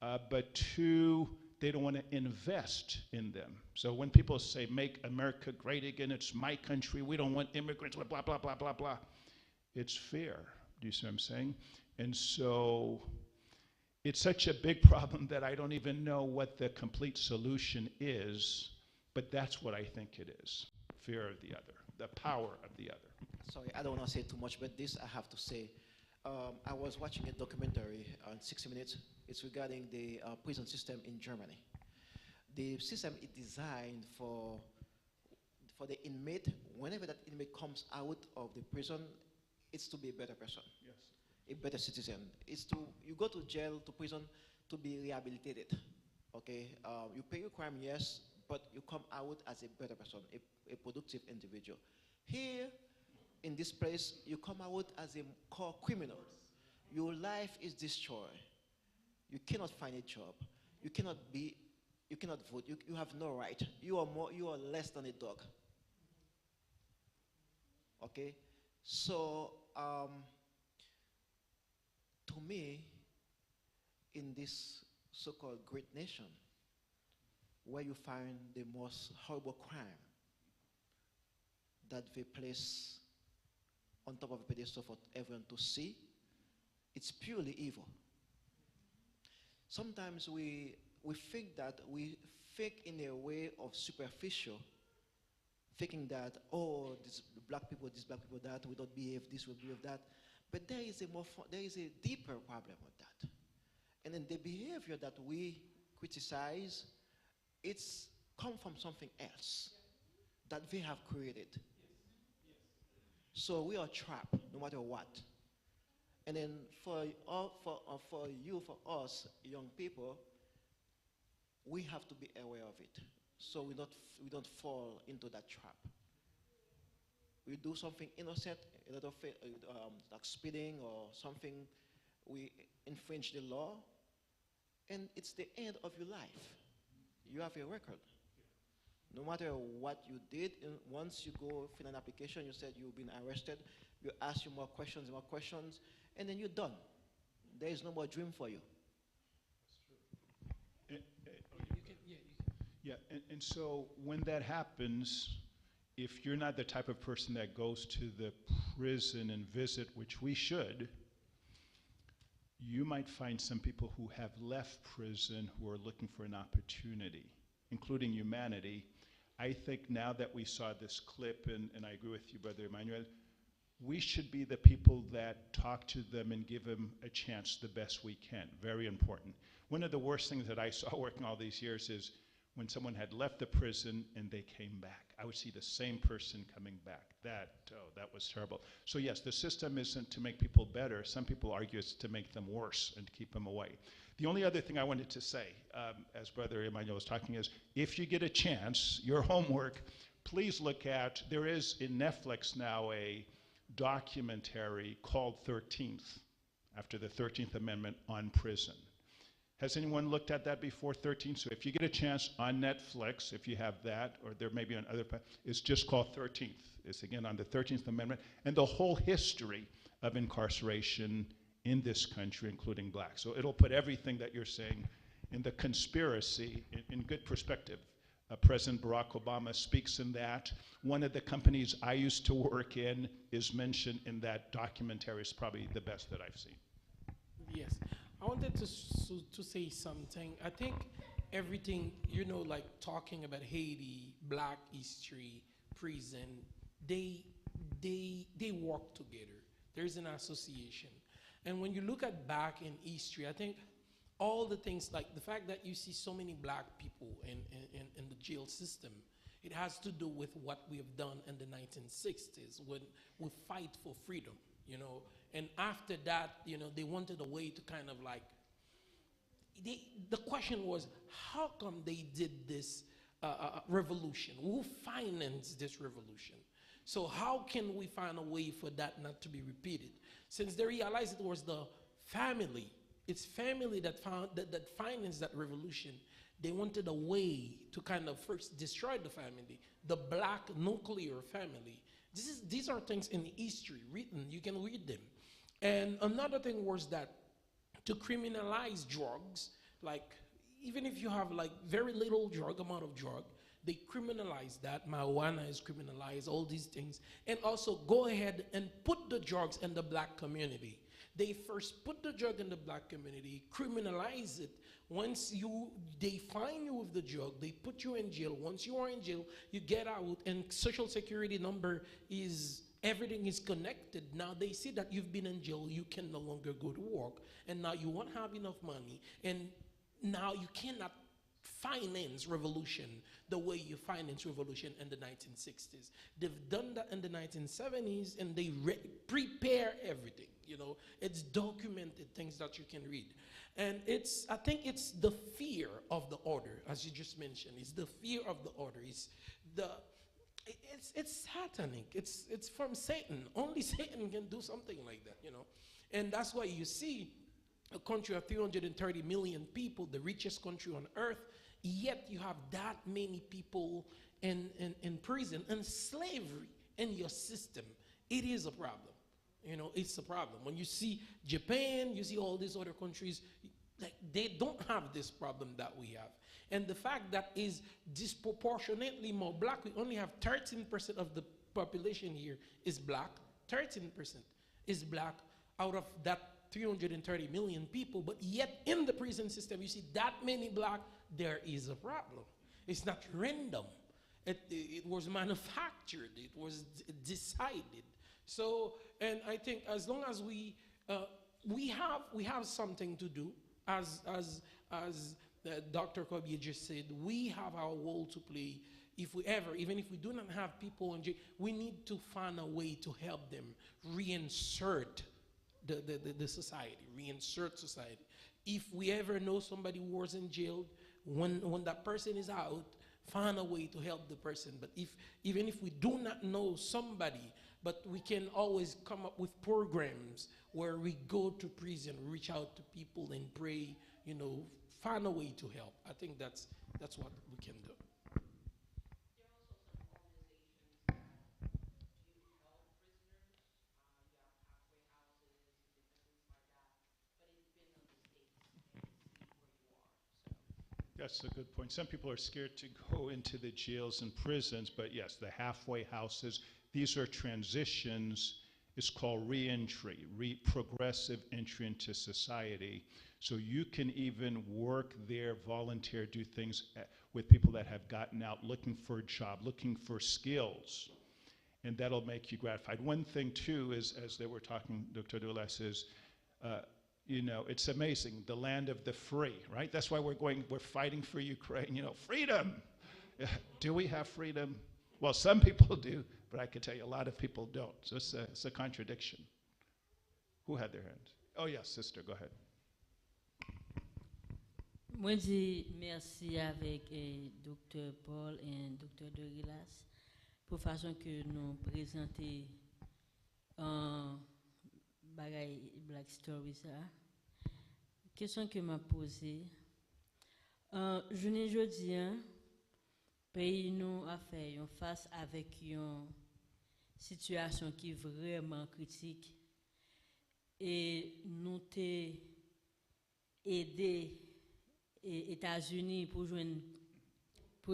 but two, they don't want to invest in them. So when people say, make America great again, it's my country, we don't want immigrants, blah, blah, blah, blah, blah, it's fear. Do you see what I'm saying? And so it's such a big problem that I don't even know what the complete solution is, but that's what I think it is, fear of the other, the power of the other. Sorry, I don't want to say too much, but this I have to say. I was watching a documentary on 60 Minutes. It's regarding the prison system in Germany. The system is designed for the inmate. Whenever that inmate comes out of the prison, it's to be a better person. Yes. A better citizen. You go to jail, to prison, to be rehabilitated. Okay, you pay your crime, yes, but you come out as a better person, a productive individual. Here, in this place, you come out as a core criminal. Your life is destroyed. You cannot find a job. You cannot vote. You have no right. You are less than a dog. Okay, so to me, in this so-called great nation, where you find the most horrible crime that they place on top of a pedestal for everyone to see, it's purely evil. Sometimes we think that we think in a way of superficial, thinking that, oh, this black people, that, we don't behave this, we behave that. But there is a deeper problem with that. And then the behavior that we criticize, it's come from something else that they have created. So we are trapped no matter what. And then for us young people, we have to be aware of it, so we don't fall into that trap. We do something innocent, a lot of like speeding or something, we infringe the law, and it's the end of your life. You have a record. No matter what you did, once you go fill an application, you said you've been arrested, you ask you more questions, and then you're done. There is no more dream for you. You can, yeah, and so when that happens, if you're not the type of person that goes to the prison and visit, which we should, you might find some people who have left prison who are looking for an opportunity, including humanity. I think now that we saw this clip, and I agree with you, Brother Emmanuel, we should be the people that talk to them and give them a chance the best we can. Very important. One of the worst things that I saw working all these years is when someone had left the prison and they came back. I would see the same person coming back. That was terrible. So yes, the system isn't to make people better. Some people argue it's to make them worse and to keep them away. The only other thing I wanted to say, as Brother Emmanuel was talking, is if you get a chance, your homework, please look at, there is in Netflix now a documentary called 13th, after the 13th Amendment, on prison. Has anyone looked at that before, 13? So if you get a chance on Netflix, if you have that, or there may be on other, it's just called 13th. It's again on the 13th Amendment and the whole history of incarceration in this country, including blacks. So it'll put everything that you're saying in the conspiracy in good perspective. President Barack Obama speaks in that. One of the companies I used to work in is mentioned in that documentary. It's probably the best that I've seen. Yes. I wanted to say something. I think everything, you know, like talking about Haiti, black history, prison, they work together. There's an association. And when you look at back in history, I think all the things, like the fact that you see so many black people in the jail system, it has to do with what we have done in the 1960s when we fight for freedom, you know. And after that, you know, they wanted a way to kind of like, the question was, how come they did this revolution? Who financed this revolution? So how can we find a way for that not to be repeated? Since they realized it was the family, it's family that financed that revolution, they wanted a way to kind of first destroy the family, the black nuclear family. These are things in history written, you can read them. And another thing was that to criminalize drugs, like even if you have like very little amount of drug, they criminalize that. Marijuana is criminalized, all these things. And also go ahead and put the drugs in the black community. They first put the drug in the black community, criminalize it. Once they find you with the drug, they put you in jail. Once you are in jail, you get out, and social security number is, everything is connected. Now they see that you've been in jail, you can no longer go to work, and now you won't have enough money, and now you cannot finance revolution the way you finance revolution in the 1960s. They've done that in the 1970s, and they prepare everything, you know. It's documented, things that you can read. And I think it's the fear of the order, as you just mentioned. It's the fear of the order. It's satanic. It's from Satan. Only Satan can do something like that, you know. And that's why you see a country of 330 million people, the richest country on earth, yet you have that many people in prison and slavery in your system. It is a problem. You know, it's a problem. When you see Japan, you see all these other countries, like they don't have this problem that we have. And the fact that is disproportionately more black, we only have 13% of the population here is black. 13% is black out of that 330 million people, but yet in the prison system, you see that many black, there is a problem. It's not random. It was manufactured. It was decided. So, and I think as long as we have something to do, as Dr. Kobe just said, we have our role to play. Even if we do not have people in jail, we need to find a way to help them reinsert the society, reinsert society. If we ever know somebody who was in jail, when that person is out, find a way to help the person. But even if we do not know somebody, but we can always come up with programs where we go to prison, reach out to people and pray, find a way to help. I think that's what we can do. That's a good point. Some people are scared to go into the jails and prisons, but yes, the halfway houses, these are transitions. It's called reentry, progressive entry into society. So you can even work there, volunteer, do things with people that have gotten out, looking for a job, looking for skills, and that'll make you gratified. One thing too is, as they were talking, Dr. Doulas, is it's amazing, the land of the free, right? That's why we're fighting for Ukraine, freedom. Do we have freedom? Well, some people do, but I can tell you a lot of people don't. So it's a contradiction. Who had their hand? Oh, yes, sister, go ahead. Moi, dis merci avec Dr. Paul et Dr. Doulas pour façon que nous présenter Black Story ça. Question que m'a posée. Je ne jeudi pays nous a fait face avec une situation qui est vraiment critique et nous t'ai aidé les États-Unis pour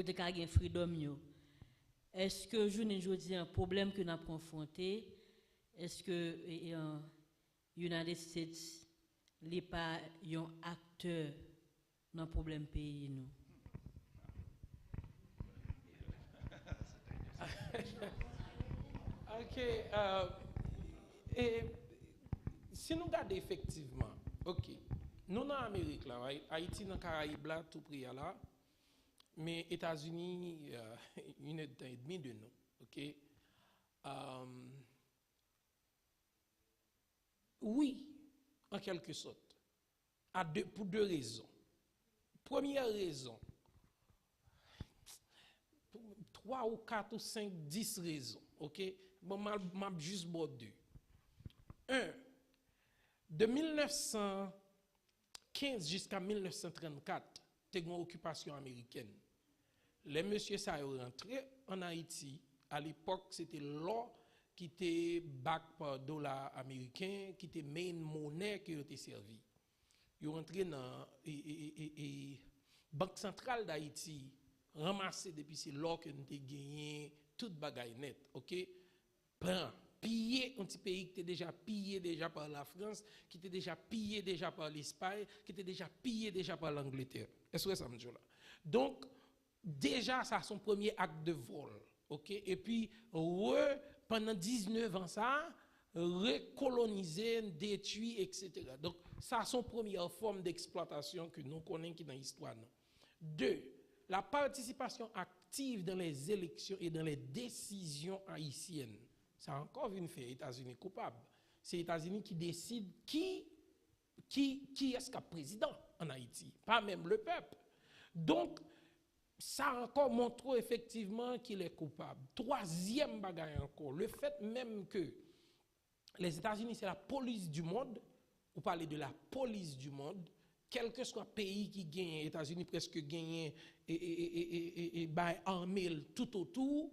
te gagner freedom yo. Est-ce que je ne jeudi un problème que nous avons confronté? Est-ce que United States n'est pas un acteur dans le problème pays nous? Ok. Si nous regardons effectivement, ok, nous dans l'Amérique, là, Haïti dans le Caraïbe, là, tout près là, mais États-Unis, une heure et demie de nous, ok. Oui, en quelque sorte, pour deux raisons. Première raison, 3 ou 4 ou 5, 10 raisons, ok? Bon, m'a juste bon deux. 1. De 1915 jusqu'à 1934, c'était une occupation américaine. Les messieurs ça rentré en Haïti, à l'époque, c'était l'or qui était back par dollar américain, qui était main monnaie qui était servi. Ils rentré dans Banque centrale d'Haïti, ramassé depuis c'est l'or que nous avons gagné, toute bagaille net, ok? Prends, pillé un petit pays qui était déjà pillé déjà par la France, qui était déjà pillé déjà par l'Espagne, qui était déjà pillé déjà par l'Angleterre. Est-ce que ça me dit là? Donc, déjà, ça son premier acte de vol, ok? Et puis, pendant 19 ans, ça, recoloniser, détruire, etc. Donc, ça son première forme d'exploitation que nous connaissons qui dans l'histoire. 2. La participation active dans les élections et dans les décisions haïtiennes. Ça a encore une fait États-Unis coupable. C'est les États-Unis qui décident qui est-ce qu'a président en Haïti, pas même le peuple. Donc, ça encore montre effectivement qu'il est coupable. Troisième bagaille encore, le fait même que les États-Unis, c'est la police du monde, vous parlez de la police du monde, quel que soit pays qui gagne, les États-Unis presque gagnent et armé tout autour,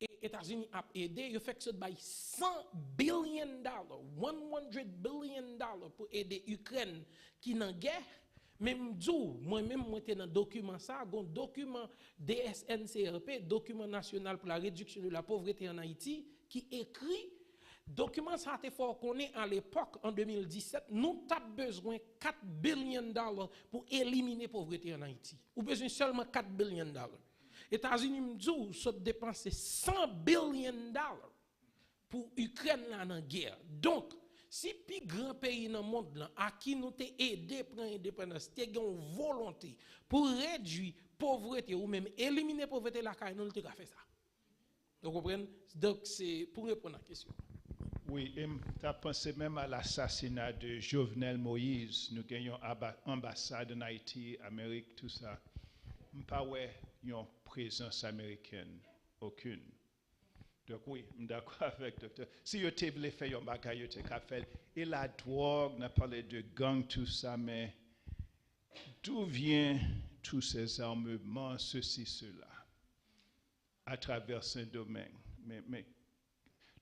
et les États-Unis a aidé, il fait que ça bail $100 billion, $100 billion pour aider l'Ukraine qui est en guerre. Même moi-même, moi, j'étais dans le document ça, un document DSNCRP, document national pour la réduction de la pauvreté en Haïti, qui écrit, document ça a été fort qu'on est à l'époque, en 2017, nous avons besoin de $4 billion pour éliminer la pauvreté en Haïti. Ou besoin seulement $4 billion. États-Unis me disent, ça dépenser $100 billion pour l'Ukraine là en guerre. Donc, si plus grand pays dans le monde là, à qui nous t'ai aidé prendre l'indépendance, t'es une volonté pour réduire la pauvreté ou même éliminer la pauvreté là, nous t'ai fait ça. Vous comprenez? Donc c'est pour répondre à la question. Oui, et tu as pensé même à l'assassinat de Jovenel Moïse. Nous gagnons ambassade en Haïti, Amérique, tout ça. pas ouais une présence américaine aucune. Donc oui, je suis d'accord avec le docteur. Si vous avez fait un bagage, vous avez fait. Et la drogue, on a parlé de gang, tout ça, mais d'où viennent tous ces armements, ceci, cela, à travers ce domaine? Donc,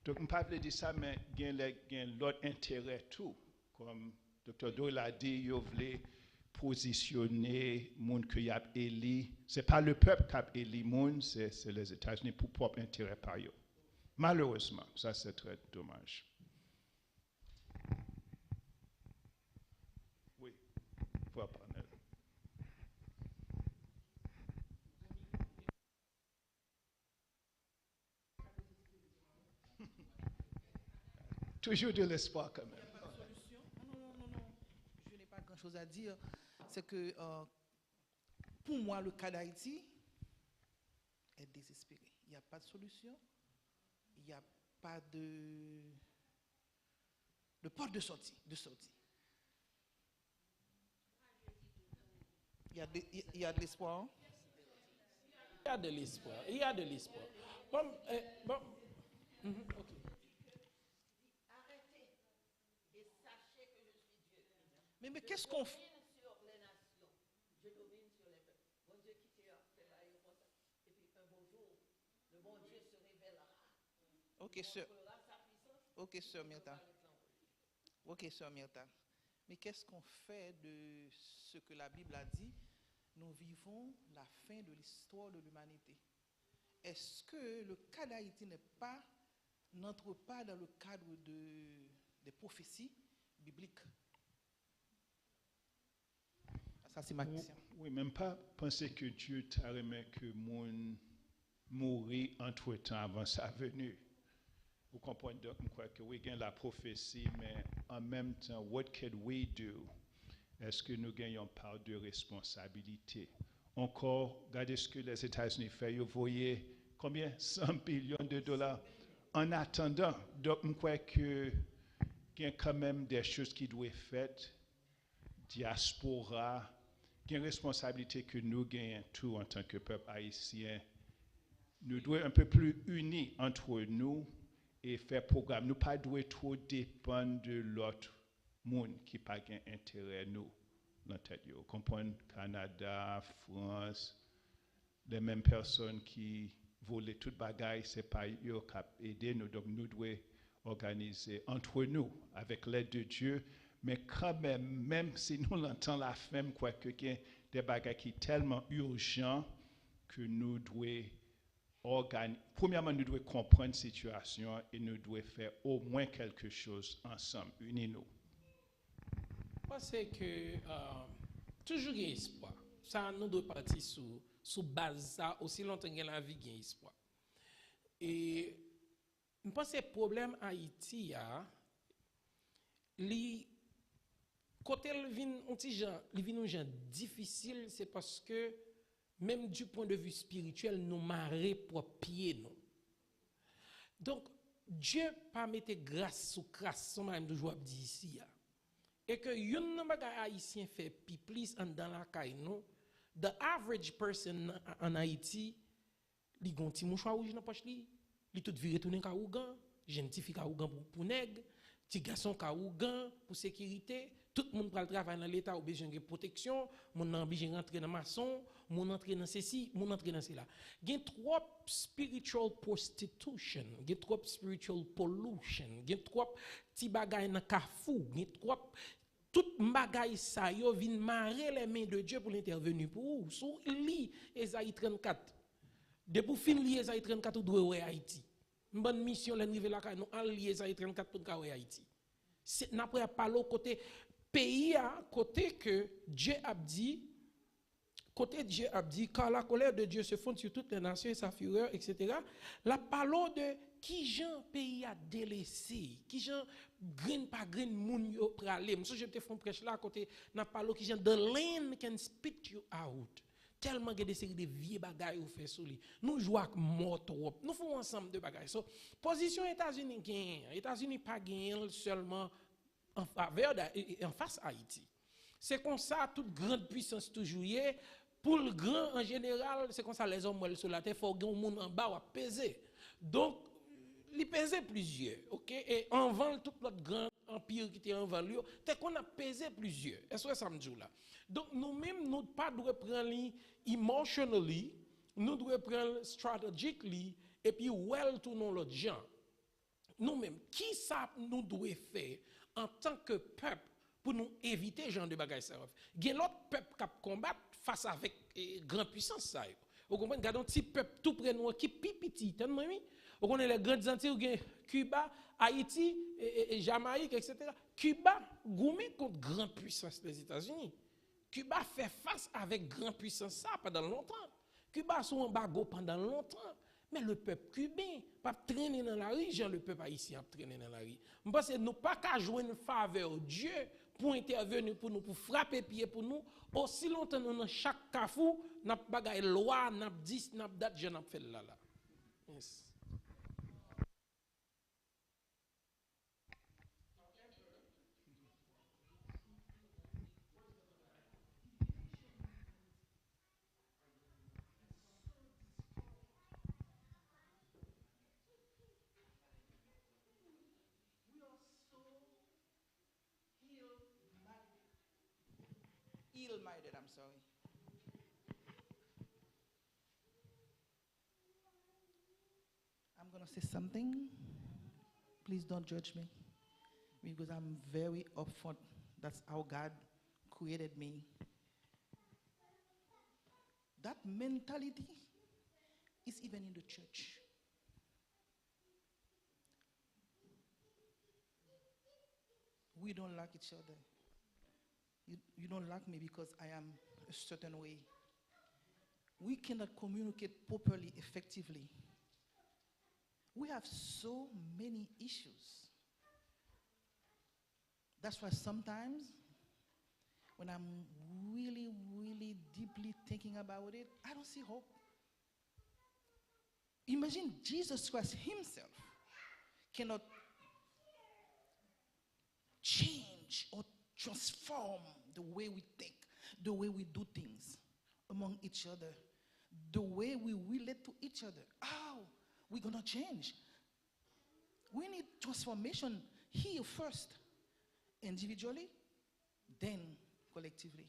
je ne peux pas dire ça, mais il y a l'autre intérêt tout. Comme le docteur Doyle a dit, il voulait positionner les gens qui ont élu. Ce n'est pas le peuple qui a élu les gens, c'est les États-Unis pour propre intérêt par eux. Malheureusement, ça c'est très dommage. Oui, pour panel. Toujours de l'espoir quand même. Pas de solution. Non. Je n'ai pas grand-chose à dire. C'est que pour moi, le cas d'Haïti est désespéré. Il n'y a pas de solution. Il n'y a pas de porte de sortie. Il y a de l'espoir. Il y a de l'espoir. Il y a de l'espoir. Bon, ok. Mais qu'est-ce qu'on fait? Ok, sœur Myrta. Mais qu'est-ce qu'on fait de ce que la Bible a dit? Nous vivons la fin de l'histoire de l'humanité. Est-ce que le cas d'Haïti n'entre pas dans le cadre des prophéties bibliques? Ça, c'est ma question. Oui, même pas penser que Dieu t'a remis que mon mourir entre-temps avant sa venue. Vous comprenez donc, je crois que oui, il y a la prophétie, mais en même temps, what can we do? Est-ce que nous gagnons part de responsabilité? Encore, regardez ce que les États-Unis font. Vous voyez combien? 100 billions de dollars. En attendant, donc, je crois qu'il y a quand même des choses qui doivent être faites. Diaspora, il y a une responsabilité que nous gagnons tous en tant que peuple haïtien. Nous devons être un peu plus unis entre nous et faire programme. Nous ne devons pas trop dépendre de l'autre monde qui n'a pas intérêt nous dans tête. Vous comprenez? Canada, France, les mêmes personnes qui volent toute bagaille, ce n'est pas eux qui aident nous. Donc nous devons organiser entre nous avec l'aide de Dieu. Mais quand même si nous l'entendons la fin, quoi que il y a des bagages qui sont tellement urgents que nous devons organiser. Premièrement, nous devons comprendre la situation et nous devons faire au moins quelque chose ensemble. Unis-nous. Parce que toujours il y a espoir. Ça, nous devons partir sous base ça, aussi longtemps que la vie, il y a espoir. Et je pense que le problème Haïti, côté le vin un gens difficile, c'est parce que même du point de vue spirituel, nous marrer pour pied nous. Donc Dieu pas mettre grâce sous grâce, son même toujours dit ici. Et que yon bagay haïtien fait plus dans la caille nous, the average person en Haïti, li gon ti mouchoir rouge dans poche li tout viré tourner kaougan, jeune ti fi kaougan pour nèg, ti garçon kaougan pour sécurité. Tout le monde pral travailler dans l'état ou besoin de protection, mon nan besoin rentrer dans maçon, mon entrer dans ceci, mon entrer dans cela. Gen trop spiritual prostitution, gen trop spiritual pollution, gen trop ti bagay nan kafou, gen trop tout bagay sa yo vinn marrer les mains de Dieu pour l'intervenir pour ou. Sou li Esaïe 34. De pour fin li Esaïe 34 ou doit Haïti. Bonne mission l'enrive la ka nous en li Esaïe 34 pour ka Haïti. C'est n'après parler côté pays à côté que Dieu a dit, car la colère de Dieu se fonde sur toutes les nations et sa fureur, etc. La parole de qui Jean pays a délaissé, qui Jean green par green moun yo pralé. Moi je te font prêche là côté n'a parole qui Jean the land can spit you out. Tellement que des séries de vieux bagailles ou fait sous lui. Nous jouons avec mort trop. Nous faisons ensemble de bagailles. So, position États-Unis gagne. États-Unis pas gagne seulement en faveur en face Haïti. C'est comme ça toute grande puissance toujours Pour le grand, en général, c'est comme ça, les hommes sur la terre, il faut qu'il y ait un monde en bas ou à peser. Donc, il pesait plusieurs, ok? Et en vent, tout notre grand empire qui était en valeur, c'est qu'on a pesé plusieurs. Est-ce que ça me dit là? Donc, nous-mêmes, nous ne pas prendre emotionally, nous devons prendre strategically, et puis, well, tout l'autre gens. Nous-mêmes, qui ça nous devons faire en tant que peuple pour nous éviter ce genre de bagages? Il y a l'autre peuple qui combat face avec grande puissance. Ça. Vous comprenez? Regardons un petit peuple tout près de nous qui est petit. Vous connaissez les grandes Antilles, Cuba, Haïti, Jamaïque, etc. Cuba gourmet contre grande puissance des États-Unis. Cuba fait face avec grande puissance ça pendant longtemps. Cuba sont en bagot pendant longtemps. Mais le peuple cubain pas traîner dans la rue, genre le peuple haïtien a traîné dans la rue. Je pense que nous pas qu'à jouer une faveur Dieu pour intervenir pour nous, pour frapper pied pour nous. Aussi longtemps nous dans chaque cafou, n'a pas bagaille loi, n'a 10, n'a date, je n'a fait là. Yes. Ill-minded, I'm sorry. I'm going to say something. Please don't judge me because I'm very upfront. That's how God created me. That mentality is even in the church. We don't like each other. You don't like me because I am a certain way. We cannot communicate properly, effectively. We have so many issues. That's why sometimes when I'm really, really deeply thinking about it, I don't see hope. Imagine Jesus Christ himself cannot change or transform the way we think, the way we do things among each other, the way we relate to each other. How we're going to change? We need transformation here first, individually, then collectively.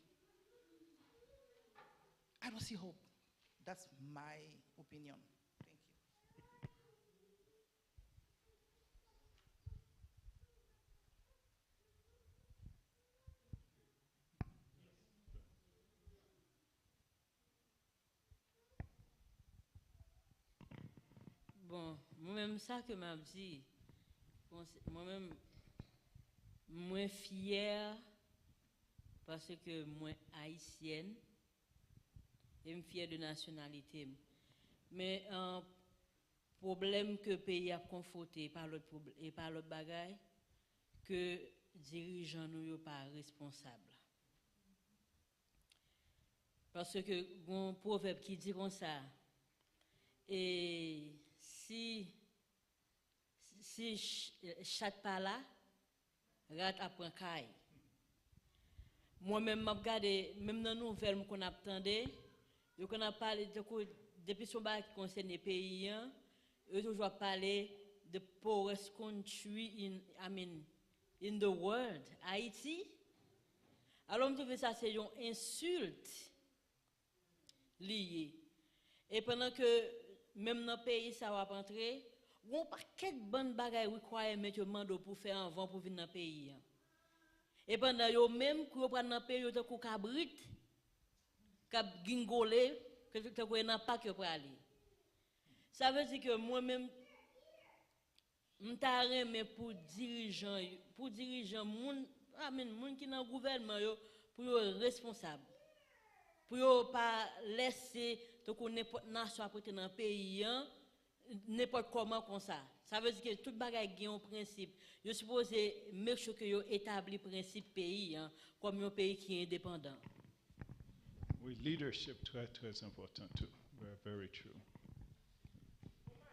I don't see hope. That's my opinion. Thank you. Bon, moi-même, ça que m'a dit, moi-même, moins fière parce que moi haïtienne et me fière de nationalité. Mais un problème que le pays a confronté par l'autre bagaille, que dirigeants nous pas responsables. Parce que un proverbe qui dit comme ça, et si chat pas là, rat apprend caille. Moi-même, je regarde, même dans nos nouvelles qu'on attendait, qu'on a parlé depuis ce qui concerne les pays, on toujours parlé de poorest country in the world, Haïti. Alors, je trouve ça c'est une insulte liée. Et pendant que même dans le pays, ça va entrer, on n'a pas quelle bonne bagaille requirement que mando pour faire un vent pour venir dans le pays. Et pendant que même que vous prenez dans le pays, vous avez cabrit, cap gingolé, que vous n'avez pas que pour aller. Ça veut dire que moi-même, je suis pour dirigeants, moun qui dans le gouvernement, pour être responsable. Pour ne pas laisser n'importe nation apporter dans le pays, n'importe comment comme ça. Ça veut dire que tout bagaille a un principe. Je suppose make sure que yo établi principe pays comme un pays qui est indépendant. Oui, leadership très très important too. Very true.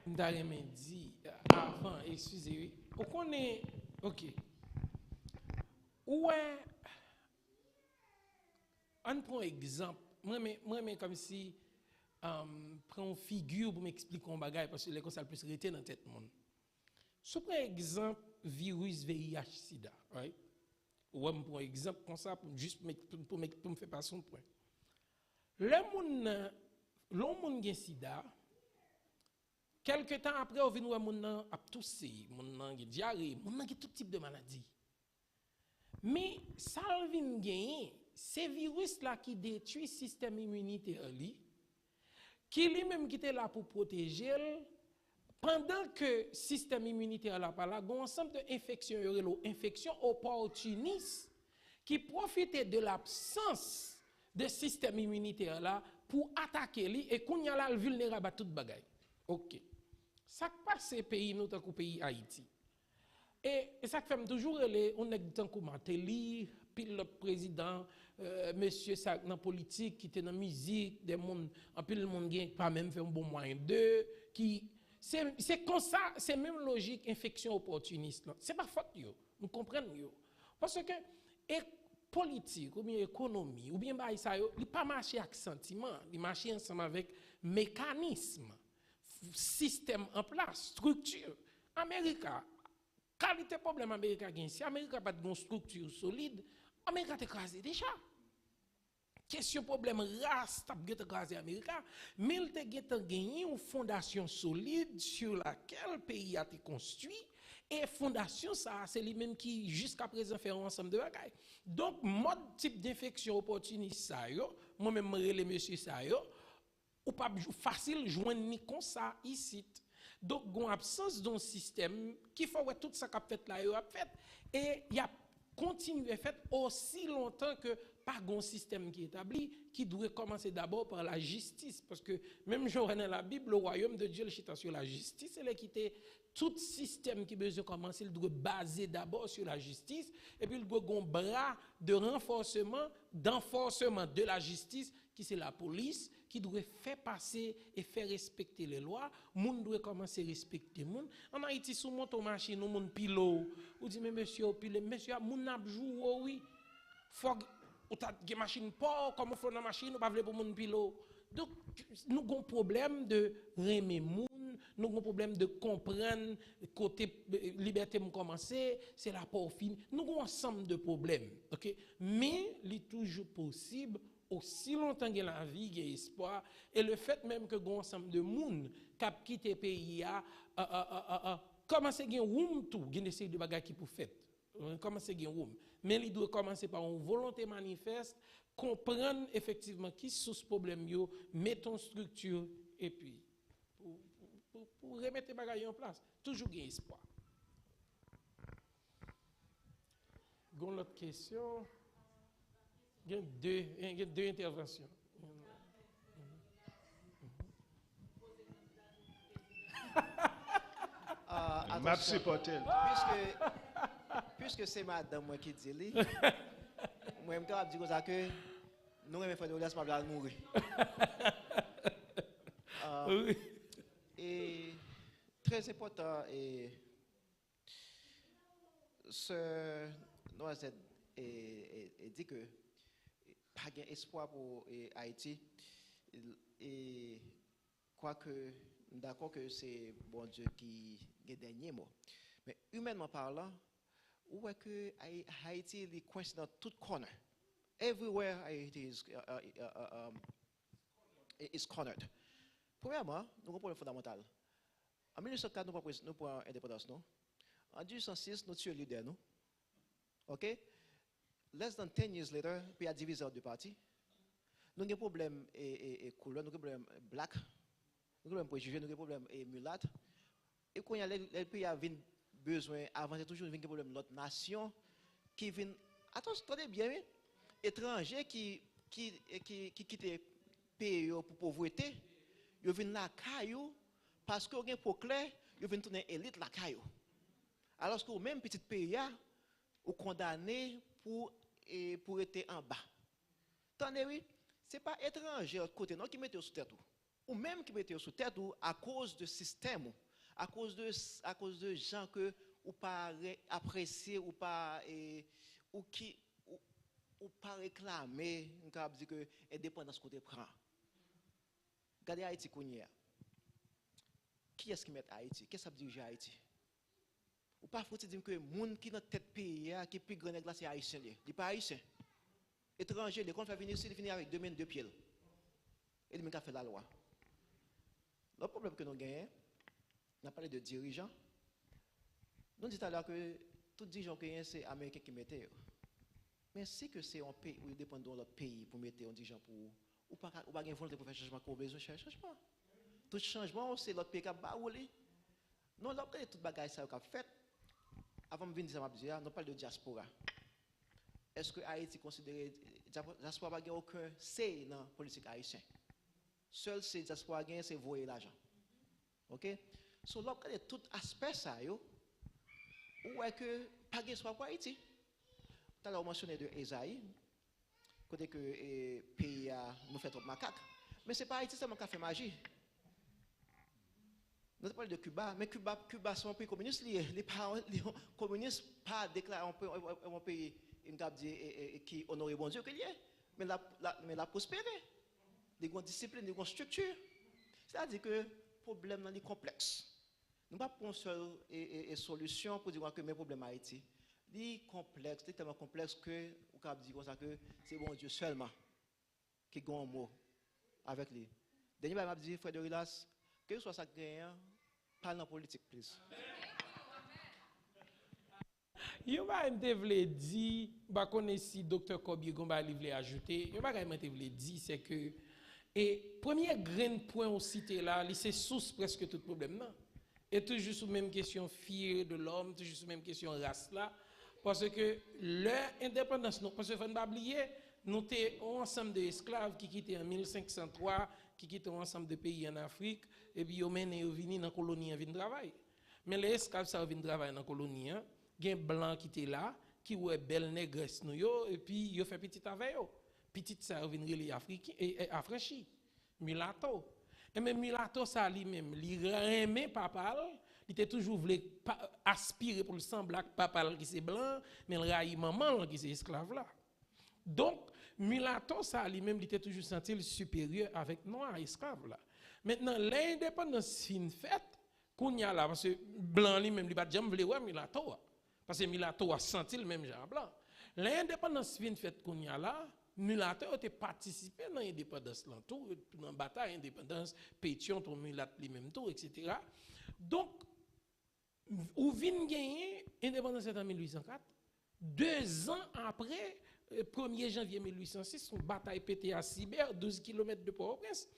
M'd'arrêter dit avant, excusez-moi. Vous connaissez, ok. Ouais, on prend exemple moi comme si prend une figure pour m'expliquer un bagage parce que les causes ça le plus rester dans tête monde. Sous par exemple virus VIH sida, right? Ou pour exemple comme ça juste pour me faire passer un point. Le monde gen sida quelque temps après on vient voir monde a tousser, monde gen diarrhée, monde gen tout type de maladie. Mais ça vient gagner ces virus là qui détruit le système immunitaire qui lui-même qui était là pour protéger pendant que le système immunitaire là pas là, il y a un ensemble d'infections opportunistes qui profitent de l'absence de système immunitaire là pour attaquer lui et qu'on y a là vulnérable à toute bagaille. OK. Ça passe ces pays nous tant que pays Haïti. Et ça fait toujours on est tant que Martelly, pile le président monsieur ça dans politique qui était dans musique des monde en pile le monde gain pas même fait un bon moyen de qui c'est comme ça, c'est même logique infection opportuniste là. C'est pas faute yo, nous comprenons yo. Parce que politique ou bien économie ou bien bah ça yo, il pas marcher avec sentiment, il marche ensemble avec mécanisme, système en place, structure. Amérique qualité problème Amérique gagne. Si Amérique pas de structure solide, Amérique t'écrasé déjà. Question problème race t'a écrasé Amérique, mais il t'a gagné une fondation solide sur laquelle le pays a été construit et fondation ça c'est lui même qui jusqu'à présent fait un ensemble de bagages. Donc mode type d'infection opportuniste ça yo, moi même les monsieur ça yo, ou pas facile joindre ni comme ça ici. Donc, il y a une absence d'un système qui fait que tout ça qu'a fait là, il a fait. Et il a continué à faire aussi longtemps que pas un système qui est établi, qui doit commencer d'abord par la justice. Parce que même dans la Bible, le royaume de Dieu, le sur la justice, elle est quittée. Tout système qui besoin commencer, il doit baser d'abord sur la justice. Et puis, il doit avoir un bras de renforcement, d'enforcement de la justice, qui c'est la police, qui doit faire passer et faire respecter les lois. Moun doit commencer à respecter moun. En Haïti, sous monte aux machines, moun pilote. Ou dit mais monsieur, moun n'a joué oui. Faut ou ta des machine pas comment faut dans machine ou pas vle pour moun pilote. Donc nous avons un problème de remer moun, nous avons un problème de comprendre côté liberté me commencer, c'est la pauvre fin. Nous avons un ensemble de problèmes, OK? Mais il est toujours possible aussi longtemps que la vie, il y a espoir. Et le fait même que un ensemble de monde qui a quitté le pays a commencé à gagner room tout, il y a des de bagages qui pour faire. Commencer à gagner room. Mais il doit commencer par une volonté manifeste, comprendre effectivement qui sont ce problème, mettre en structure et puis pour remettre les bagages en place. Toujours gagner espoir. Une autre question. Il y a deux interventions. Merci Potel. Puisque c'est madame moi qui dit lui, moi je me dis que nous on faire de laisse pas mourir. Et très important et ce Noisette dit que pas d'espoir pour Haïti et quoique d'accord que c'est bon Dieu qui est dernier mot. Mais humainement parlant, où est que Haïti est coincé dans tout corner? Everywhere Haïti is cornered. Premièrement, nous avons un problème fondamental. En 1904, nous prenons l'indépendance, non? En 1806, nous tuons le leader, non? OK? Less than 10 years later, le pays a divisé en deux parties. Nous avons un problème couleur, nous avons un problème black, nous avons un problème préjugé, nous avons un problème mulâtre. Et quand le pays a besoin d'avancer, toujours un problème de notre nation qui vient. Attention, attendez bien, étrangers qui quittent le pays pour pauvreté, ils viennent la caillou parce qu'ils ont un peu clair, ils viennent tourner élite la caillou. Alors que même petit pays, ou condamné pour être en bas. Attendez, oui, ce n'est pas étranger de côté, non, qui mette sous tête ou même qui mette sous tête à cause de système, à cause de gens que ou pas apprécier ou pas ou ou pas réclamer, on peut dire que indépendance côté prend. Regardez Haïti Kounia. Qui est-ce qui met Haïti? Qu'est-ce que ça dirige Haïti? Ou pas faut dire que les gens qui dans tête pays qui plus grand nègre c'est haïtien, il pas haïtien. Étranger, les comptes fait venir ici, il finit avec 2 mains, 2 pieds. Et il m'a fait la loi. Le problème que nous gagnons, on a parlé de dirigeants. Nous disons tout à l'heure que tout dirigeant que c'est américain qui mettait. Mais si que c'est un pays où il dépend de l'autre pays pour mettre un dirigeant pour ou pas une volonté pour faire changement qu'on besoin de changement. Tout changement c'est l'autre pays qui a baoulé. Non, l'autre tout bagage ça qu'a fait. Avant de venir dire ça, nous parlons de diaspora. Est-ce que Haïti considère diaspora n'a aucun c'est dans la politique haïtienne? Seul c'est diaspora gagne c'est voyer l'argent. OK? So l'autre tout aspect ça yo ou est que pas gagne soit pour Haïti. Tout à l'heure on mentionnait de Esaïe côté que pays nous fait trop macaque. Mais c'est pas Haïti seulement qui fait magie. Nous parlons de Cuba, mais Cuba c'est un pays communiste. Les communistes pas déclaré un pays qui honore bon Dieu que lié, mais la prospéré. Des grandes disciplines, des grandes structures. C'est-à-dire que le problème est complexe. Nous ne pouvons pas prendre une solution pour dire que mes problèmes Haïti. Il est complexe, c'est tellement complexe que on peut dire que c'est bon Dieu seulement qui a un mot avec lui. Dernier m'a dit frère de Rilas, que soit ça gagnant, pas dans la politique, please. Yo va me vle di, ba connait si docteur Kobi Gomba li vle ajouter, yo va me vle di c'est que et premier grain point au cité là, c'est source presque tout problème non. Et toujours sur même question fier de l'homme, toujours sur même question race là parce que leur indépendance non parce que faut pas oublier nous t'es un ensemble d'esclaves qui quittent en 1503 qui quittent un ensemble de pays en Afrique et puis yo mène yo vini dans colonie vinn travailler. Mais les esclaves ça vinn travailler dans colonie gen blanc qui était là qui ouais belle négresse nous yo et puis yo fait petit avec yo petit ça vinn relé africain et affranchi mulatto et même mulatto ça lui même li remet papa il était toujours voulu aspirer pour le semblant papa qui c'est blanc mais le raï maman qui c'est esclave là donc mulatto ça lui même il était toujours senti supérieur avec noir esclave là maintenant l'indépendance fin faite qu'on y a là parce que blanc lui même il pas jamais voulu ouais mulatto parce que mulatto a senti le même genre blanc l'indépendance fin faite qu'on y a là mulatto a participé dans l'indépendance là tout dans bataille indépendance pétion ton mulatto lui même tout etc. Donc ou vinn gagner indépendance en 1804 2 ans après 1er janvier 1806 une bataille pété à Sibère 12 km de Port-au-Prince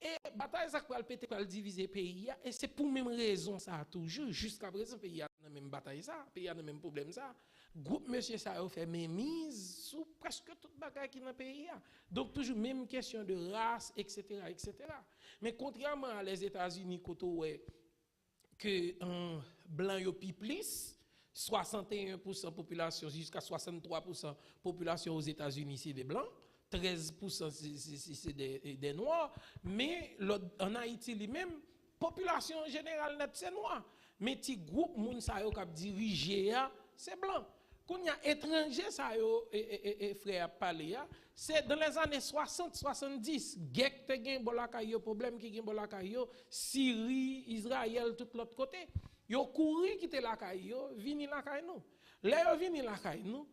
et bataille ça pour pété pour diviser pays et c'est pour même raison ça toujours jusqu'à présent pays a dans même bataille ça pays a dans même problème ça groupe monsieur ça a fait mémise sur presque toute bagaille qui dans pays donc toujours même question de race etc. mais contrairement à les États-Unis côté que blanc yo pi plus 61% population jusqu'à 63% population aux États-Unis c'est des blancs 13% c'est des noirs mais en Haïti lui-même population générale net c'est noir mais petit groupe moun sa yo k'ap diriger c'est blanc quand y a étranger ça yo et frère parler c'est dans les années 60 70 gek te gen bolakayo problème qui gen bolakayo Syrie Israël tout l'autre côté yo couri quitter la caillou vini la caille nous là yo vini la caille nous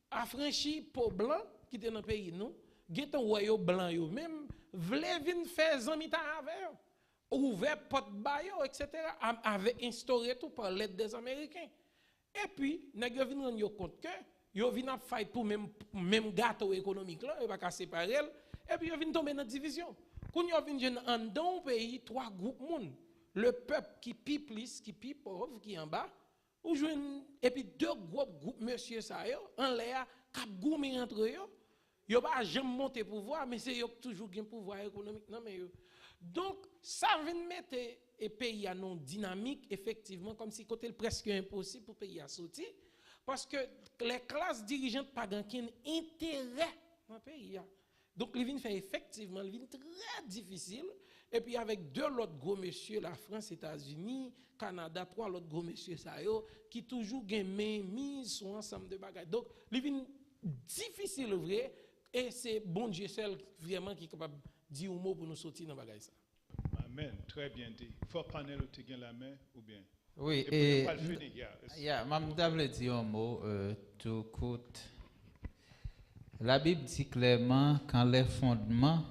affranchi pour blanc qui était dans pays nous geton wayo blanc yo même vle vinn faire zami ta avec yo ouvert porte bayo etc. avait instauré tout par l'aide des Américains et puis nèg yo vinn rendre yo compte que yo vinn fight pour même gâteau économique là et pas séparer et puis yo vinn tomber dans division quand yo vinn jeune en dans pays 3 groupes monde le peuple qui pi plus qui pi pauvre qui en bas ou joine et puis 2 groupes monsieur ça yo en l'air cap goumé entre yo pas jamais monter pouvoir mais c'est yo toujours gain pouvoir économique non mais yo donc ça vient mettre et pays à non dynamique effectivement comme si côté presque impossible pour pays à sortir parce que les classes dirigeantes pas gain intérêt dans pays donc il vient faire effectivement il vient très difficile et puis avec 2 autres gros monsieur la France États-Unis Canada 3 autres gros monsieur ça yo qui toujours gain main mise sur ensemble de bagages donc il vient difficile vrai et c'est bon Dieu seul vraiment qui est capable de dire un mot pour nous sortir dans bagage ça. Amen. Très bien dit. Faut panel ou te la main ou bien? Oui, Et pour ne pas le finir, Mme Dable dit un mot, tout court. La Bible dit clairement, quand les fondements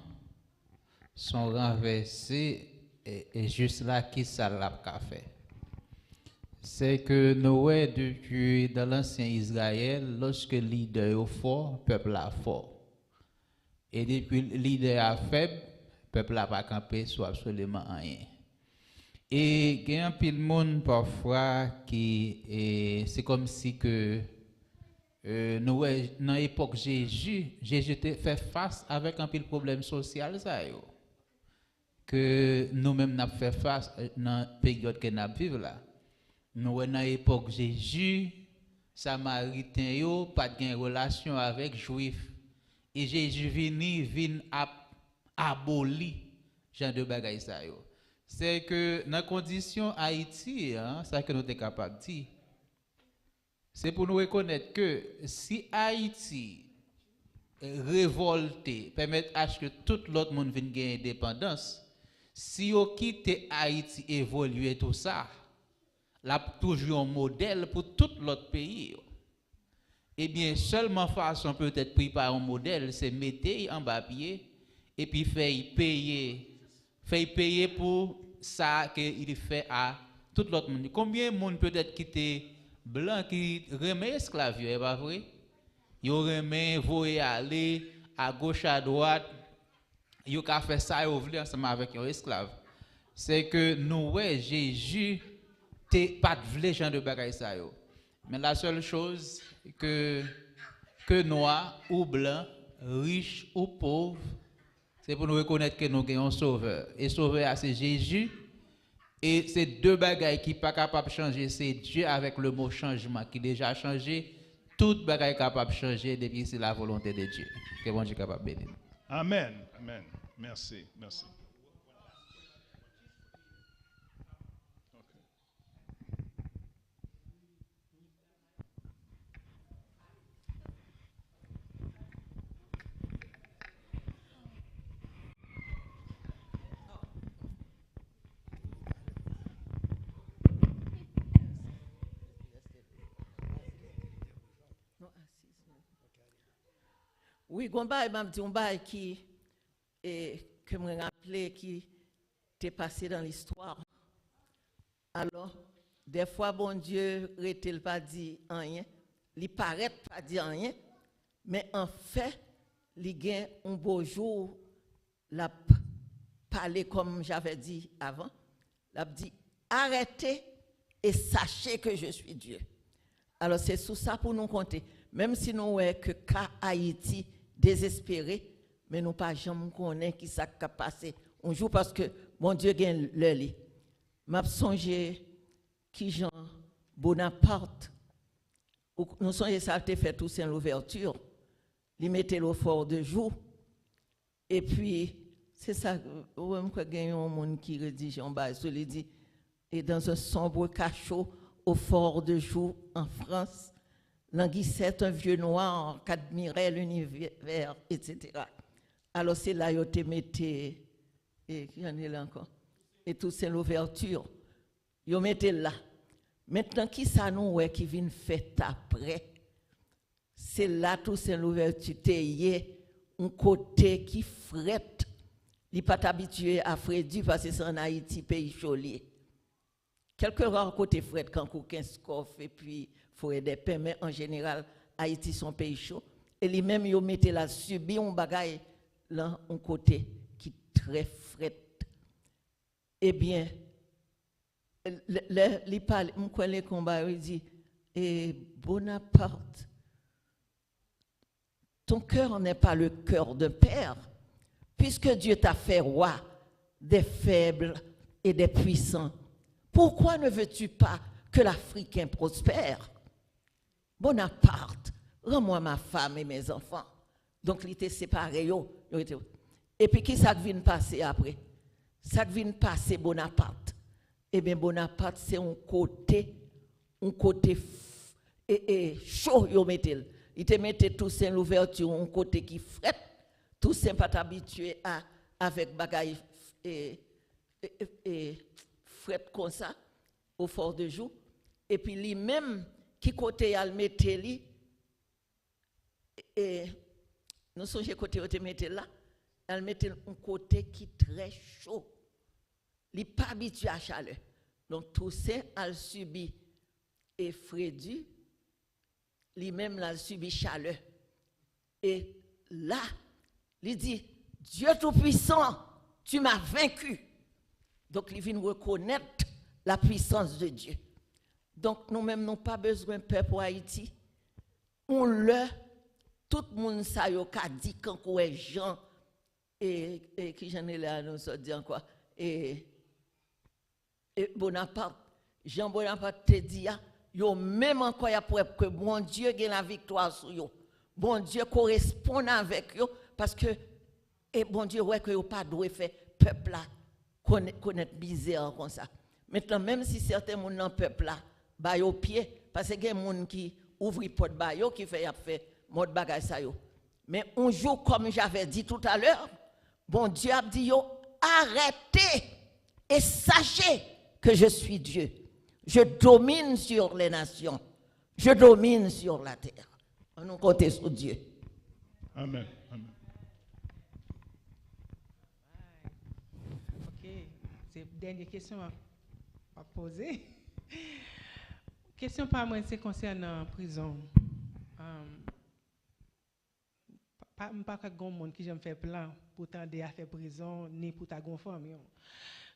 sont renversés, et juste là, qui ça l'a fait? C'est que Noé, depuis dans l'ancien Israël, lorsque le leader est fort, le peuple est fort. Et depuis le leader est faible, le peuple n'a pas campé sur absolument rien. Et il y a un pile monde parfois qui c'est comme si que Noé, dans l'époque Jésus fait face avec un pile problème social ça yo, que nous-mêmes n'a fait face dans la période que nous vivons là. Nous dans l'époque Jésus, Samaritain yo pas de relation avec Juifs et Jésus vient aboli genre de bagaille ça yo. C'est que dans la condition Haïti, ça que nous sommes capables de dire, c'est pour nous reconnaître que si Haïti révolté permet à ce que tout l'autre monde vienne gagner indépendance, si on quitte Haïti évoluer tout ça, là toujours un modèle pour tout l'autre pays. Eh bien, seulement façon peut-être préparer un modèle, c'est mettre en bas pied et puis faire payer pour ça qu'il fait à tout l'autre monde. Combien de monde peut-être qui était blanc qui remet esclave, est pas vrai? Ils remet voyer aller à gauche à droite, ils ont fait ça et voulu ensemble avec un esclave. C'est que nous ouais Jésus t'es pas de gens de bagaille ça yo. Mais la seule chose que noir ou blanc, riche ou pauvre, c'est pour nous reconnaître que nous avons un sauveur. Et sauveur, c'est Jésus. Et c'est deux bagailles qui ne sont pas capables de changer. C'est Dieu avec le mot changement qui déjà a changé. Toute bagaille capable de changer depuis c'est la volonté de Dieu. Que bon Dieu capable de bénir. Amen. Amen. Merci. Merci. Oui, Gomba m'a dit un bail qui que me rappelé qui t'est passé dans l'histoire. Alors, des fois bon Dieu rete pas dit rien, il paraît pas dire rien, mais en fait, il gagne un beau jour l'a parlé comme j'avais dit avant, l'a dit arrêtez et sachez que je suis Dieu. Alors c'est sous ça pour nous compter, même si nous voyons que cas Haïti désespéré, mais nous pas jamais connaître qui ça a passé un jour parce que mon Dieu gagne le lit. M'a songé qui Jean Bonaparte, nous songeons ça a fait tout c'est l'ouverture, il mettait le fort de jour et puis c'est ça même que gagne un monde qui rédige en bas sur il dit et dans un sombre cachot au fort de jour en France. Languissette, un vieux noir qu'admirait l'univers, etc. Alors c'est là où tu mettais, et il y en a là encore, et tout c'est l'ouverture. Vous mettez là. Maintenant, qui ça nous qui vient faire après? C'est là tout c'est l'ouverture. Tu es un côté qui frette. Il n'est pas habitué à frédu parce que c'est en Haïti, pays chaulier. Quelques rares côtés frette quand coquin scoff et puis faut des pains, mais en général, Haïti son pays chaud. Et lui-même, il mettait là, subi un bagaille là, un côté qui très fret. Eh bien, il parle, les combats, il dit, et Bonaparte, ton cœur n'est pas le cœur d'un père, puisque Dieu t'a fait roi des faibles et des puissants. Pourquoi ne veux-tu pas que l'Africain prospère? Bonaparte, rends-moi ma femme et mes enfants. Donc, il était séparé. Et puis, qui ça vient passer après? Ça vient passer Bonaparte. Eh bien, Bonaparte, c'est un côté chaud, Il te mettait Toussaint l'ouverture, un côté qui frette. Toussaint pas habitué à avec bagaille et frette comme ça au fort de jour. Et puis lui-même qui côté al mettait lui et nous songeons côté où te mettait là, elle mettait un côté qui très chaud. Il n'est pas habitué à la chaleur. Donc Toussaint a subi et Frédu, lui-même l'a subi chaleur. Et là, il dit, Dieu Tout-Puissant, tu m'as vaincu. Donc il vient reconnaître la puissance de Dieu. Donc nous-mêmes n'avons pas besoin de peur pour Haïti. On le, tout le monde ça y a dit quand on est Jean, et qui j'en ai là, nous sommes dit quoi, et Bonaparte, Jean Bonaparte te dit, yo même encore y a preuve que bon Dieu gagne la victoire sur yo. Bon Dieu correspond avec yo parce que et bon Dieu ouais que yo pas doit faire peuple là connaître misère comme ça. Maintenant même si certains monde dans peuple là ba yo pied parce que gen monde qui ouvre porte ba yo qui fait mode bagage ça yo. Mais un jour comme j'avais dit tout à l'heure, bon Dieu a dit yo arrêtez et sachez que je suis Dieu. Je domine sur les nations. Je domine sur la terre. On nous compte sur Dieu. Amen. Amen. Ok, c'est la dernière question à poser. Question par moi, c'est concernant la prison. Pas que grand monde qui j'aime faire plan pour tendre à faire prison ni pour ta gonfler.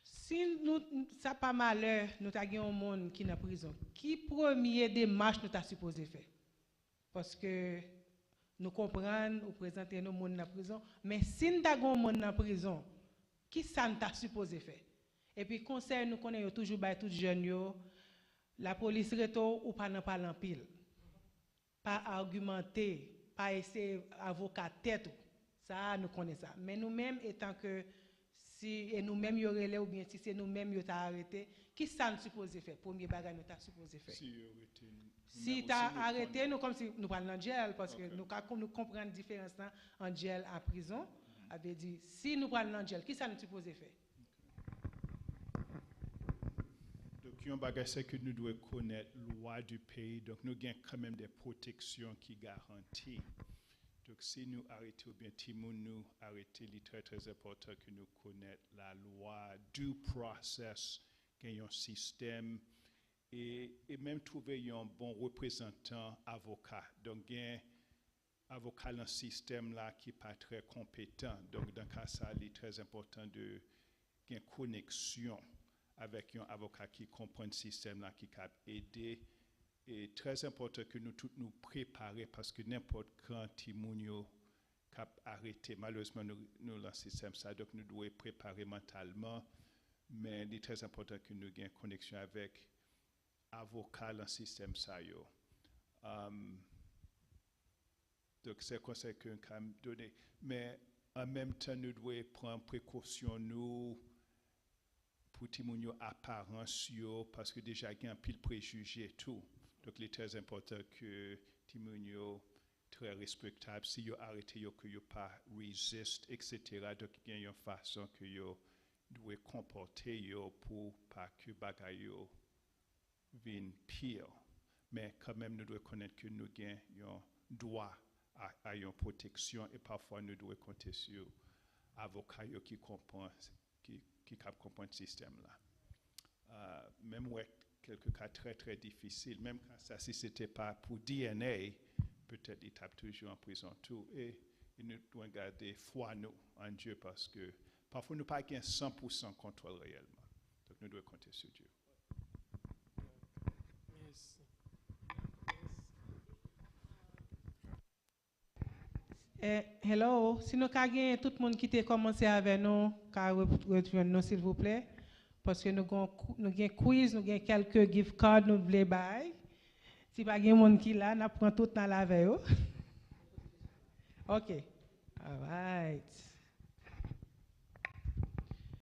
Si nous ça pas malheur, nous avons un monde qui est en prison. Qui premier démarche nous t'a supposé faire? Parce que nous comprenons, nous présentons nos monde en prison, mais si nous avons un monde en prison, qui ça nous t'a supposé faire? Et puis conseil nous connaissons toujours by tout jeune la police reto ou pas n'en parler en pile. Pas argumenter, pas essayer avocat tête. Ça nous connaissons ça. Mais nous-mêmes étant que si et nous-mêmes y aurait ou bien si c'est nous-mêmes y t'a arrêté, qui ça nous supposé faire? Premier bagage nous t'a supposé faire. Si t'as arrêté nous comme si nous parlons en gel parce que nous comprenons la différence en gel à prison. Avait dit si nous parlons en gel, qui ça nous supposé faire? Donc un bagage c'est que nous devons connaître la loi du pays. Donc nous avons quand même des protections qui garantissent. Donc, si nous arrêtons, ou bien nous arrêtons, il est très très important que nous connaissions la loi du process, qu'il y a un système, et même trouver un bon représentant avocat. Donc, il y a un avocat dans le système là qui n'est pas très compétent. Donc, dans ce cas, ça, il est très important de une connexion avec un avocat qui comprend le système là, qui peut aider. Et très important que nous tous nous préparions parce que n'importe quand Timounio cap arrêté, malheureusement nous dans le système ça, donc nous devons préparer mentalement, mais il est très important que nous ayons une connexion avec avocat dans le système ça. Donc c'est un conseil que nous avons donné, mais en même temps nous devons prendre précaution nous pour Timounio apparence parce que déjà il y a un pile préjugé et tout. Donc, il est très important que Timounio très respectable. Si vous arrêtez, que vous pas résiste, etc. Donc, il y a une façon que vous devez comporter pour pas que bagaille vienne pire. Mais quand même, nous devons connaître que nous avons un droit à une protection et parfois nous devons compter sur avocats qui comprennent le système là. Même quelques cas très très difficiles, même quand ça, si ce n'était pas pour DNA, peut-être il tape toujours en prison tout. Et nous devons garder foi nous en Dieu parce que parfois nous n'avons pas 100% contrôle réellement. Donc nous devons compter sur Dieu. Hello, si nous avons tout le monde qui a commencé avec nous, rejoindre s'il vous plaît. Parce que nous avons un quiz, nous avons quelques gift cards, nous voulons buy. Si pas de monde qui là, nous prenons tout dans la veille. OK. All right.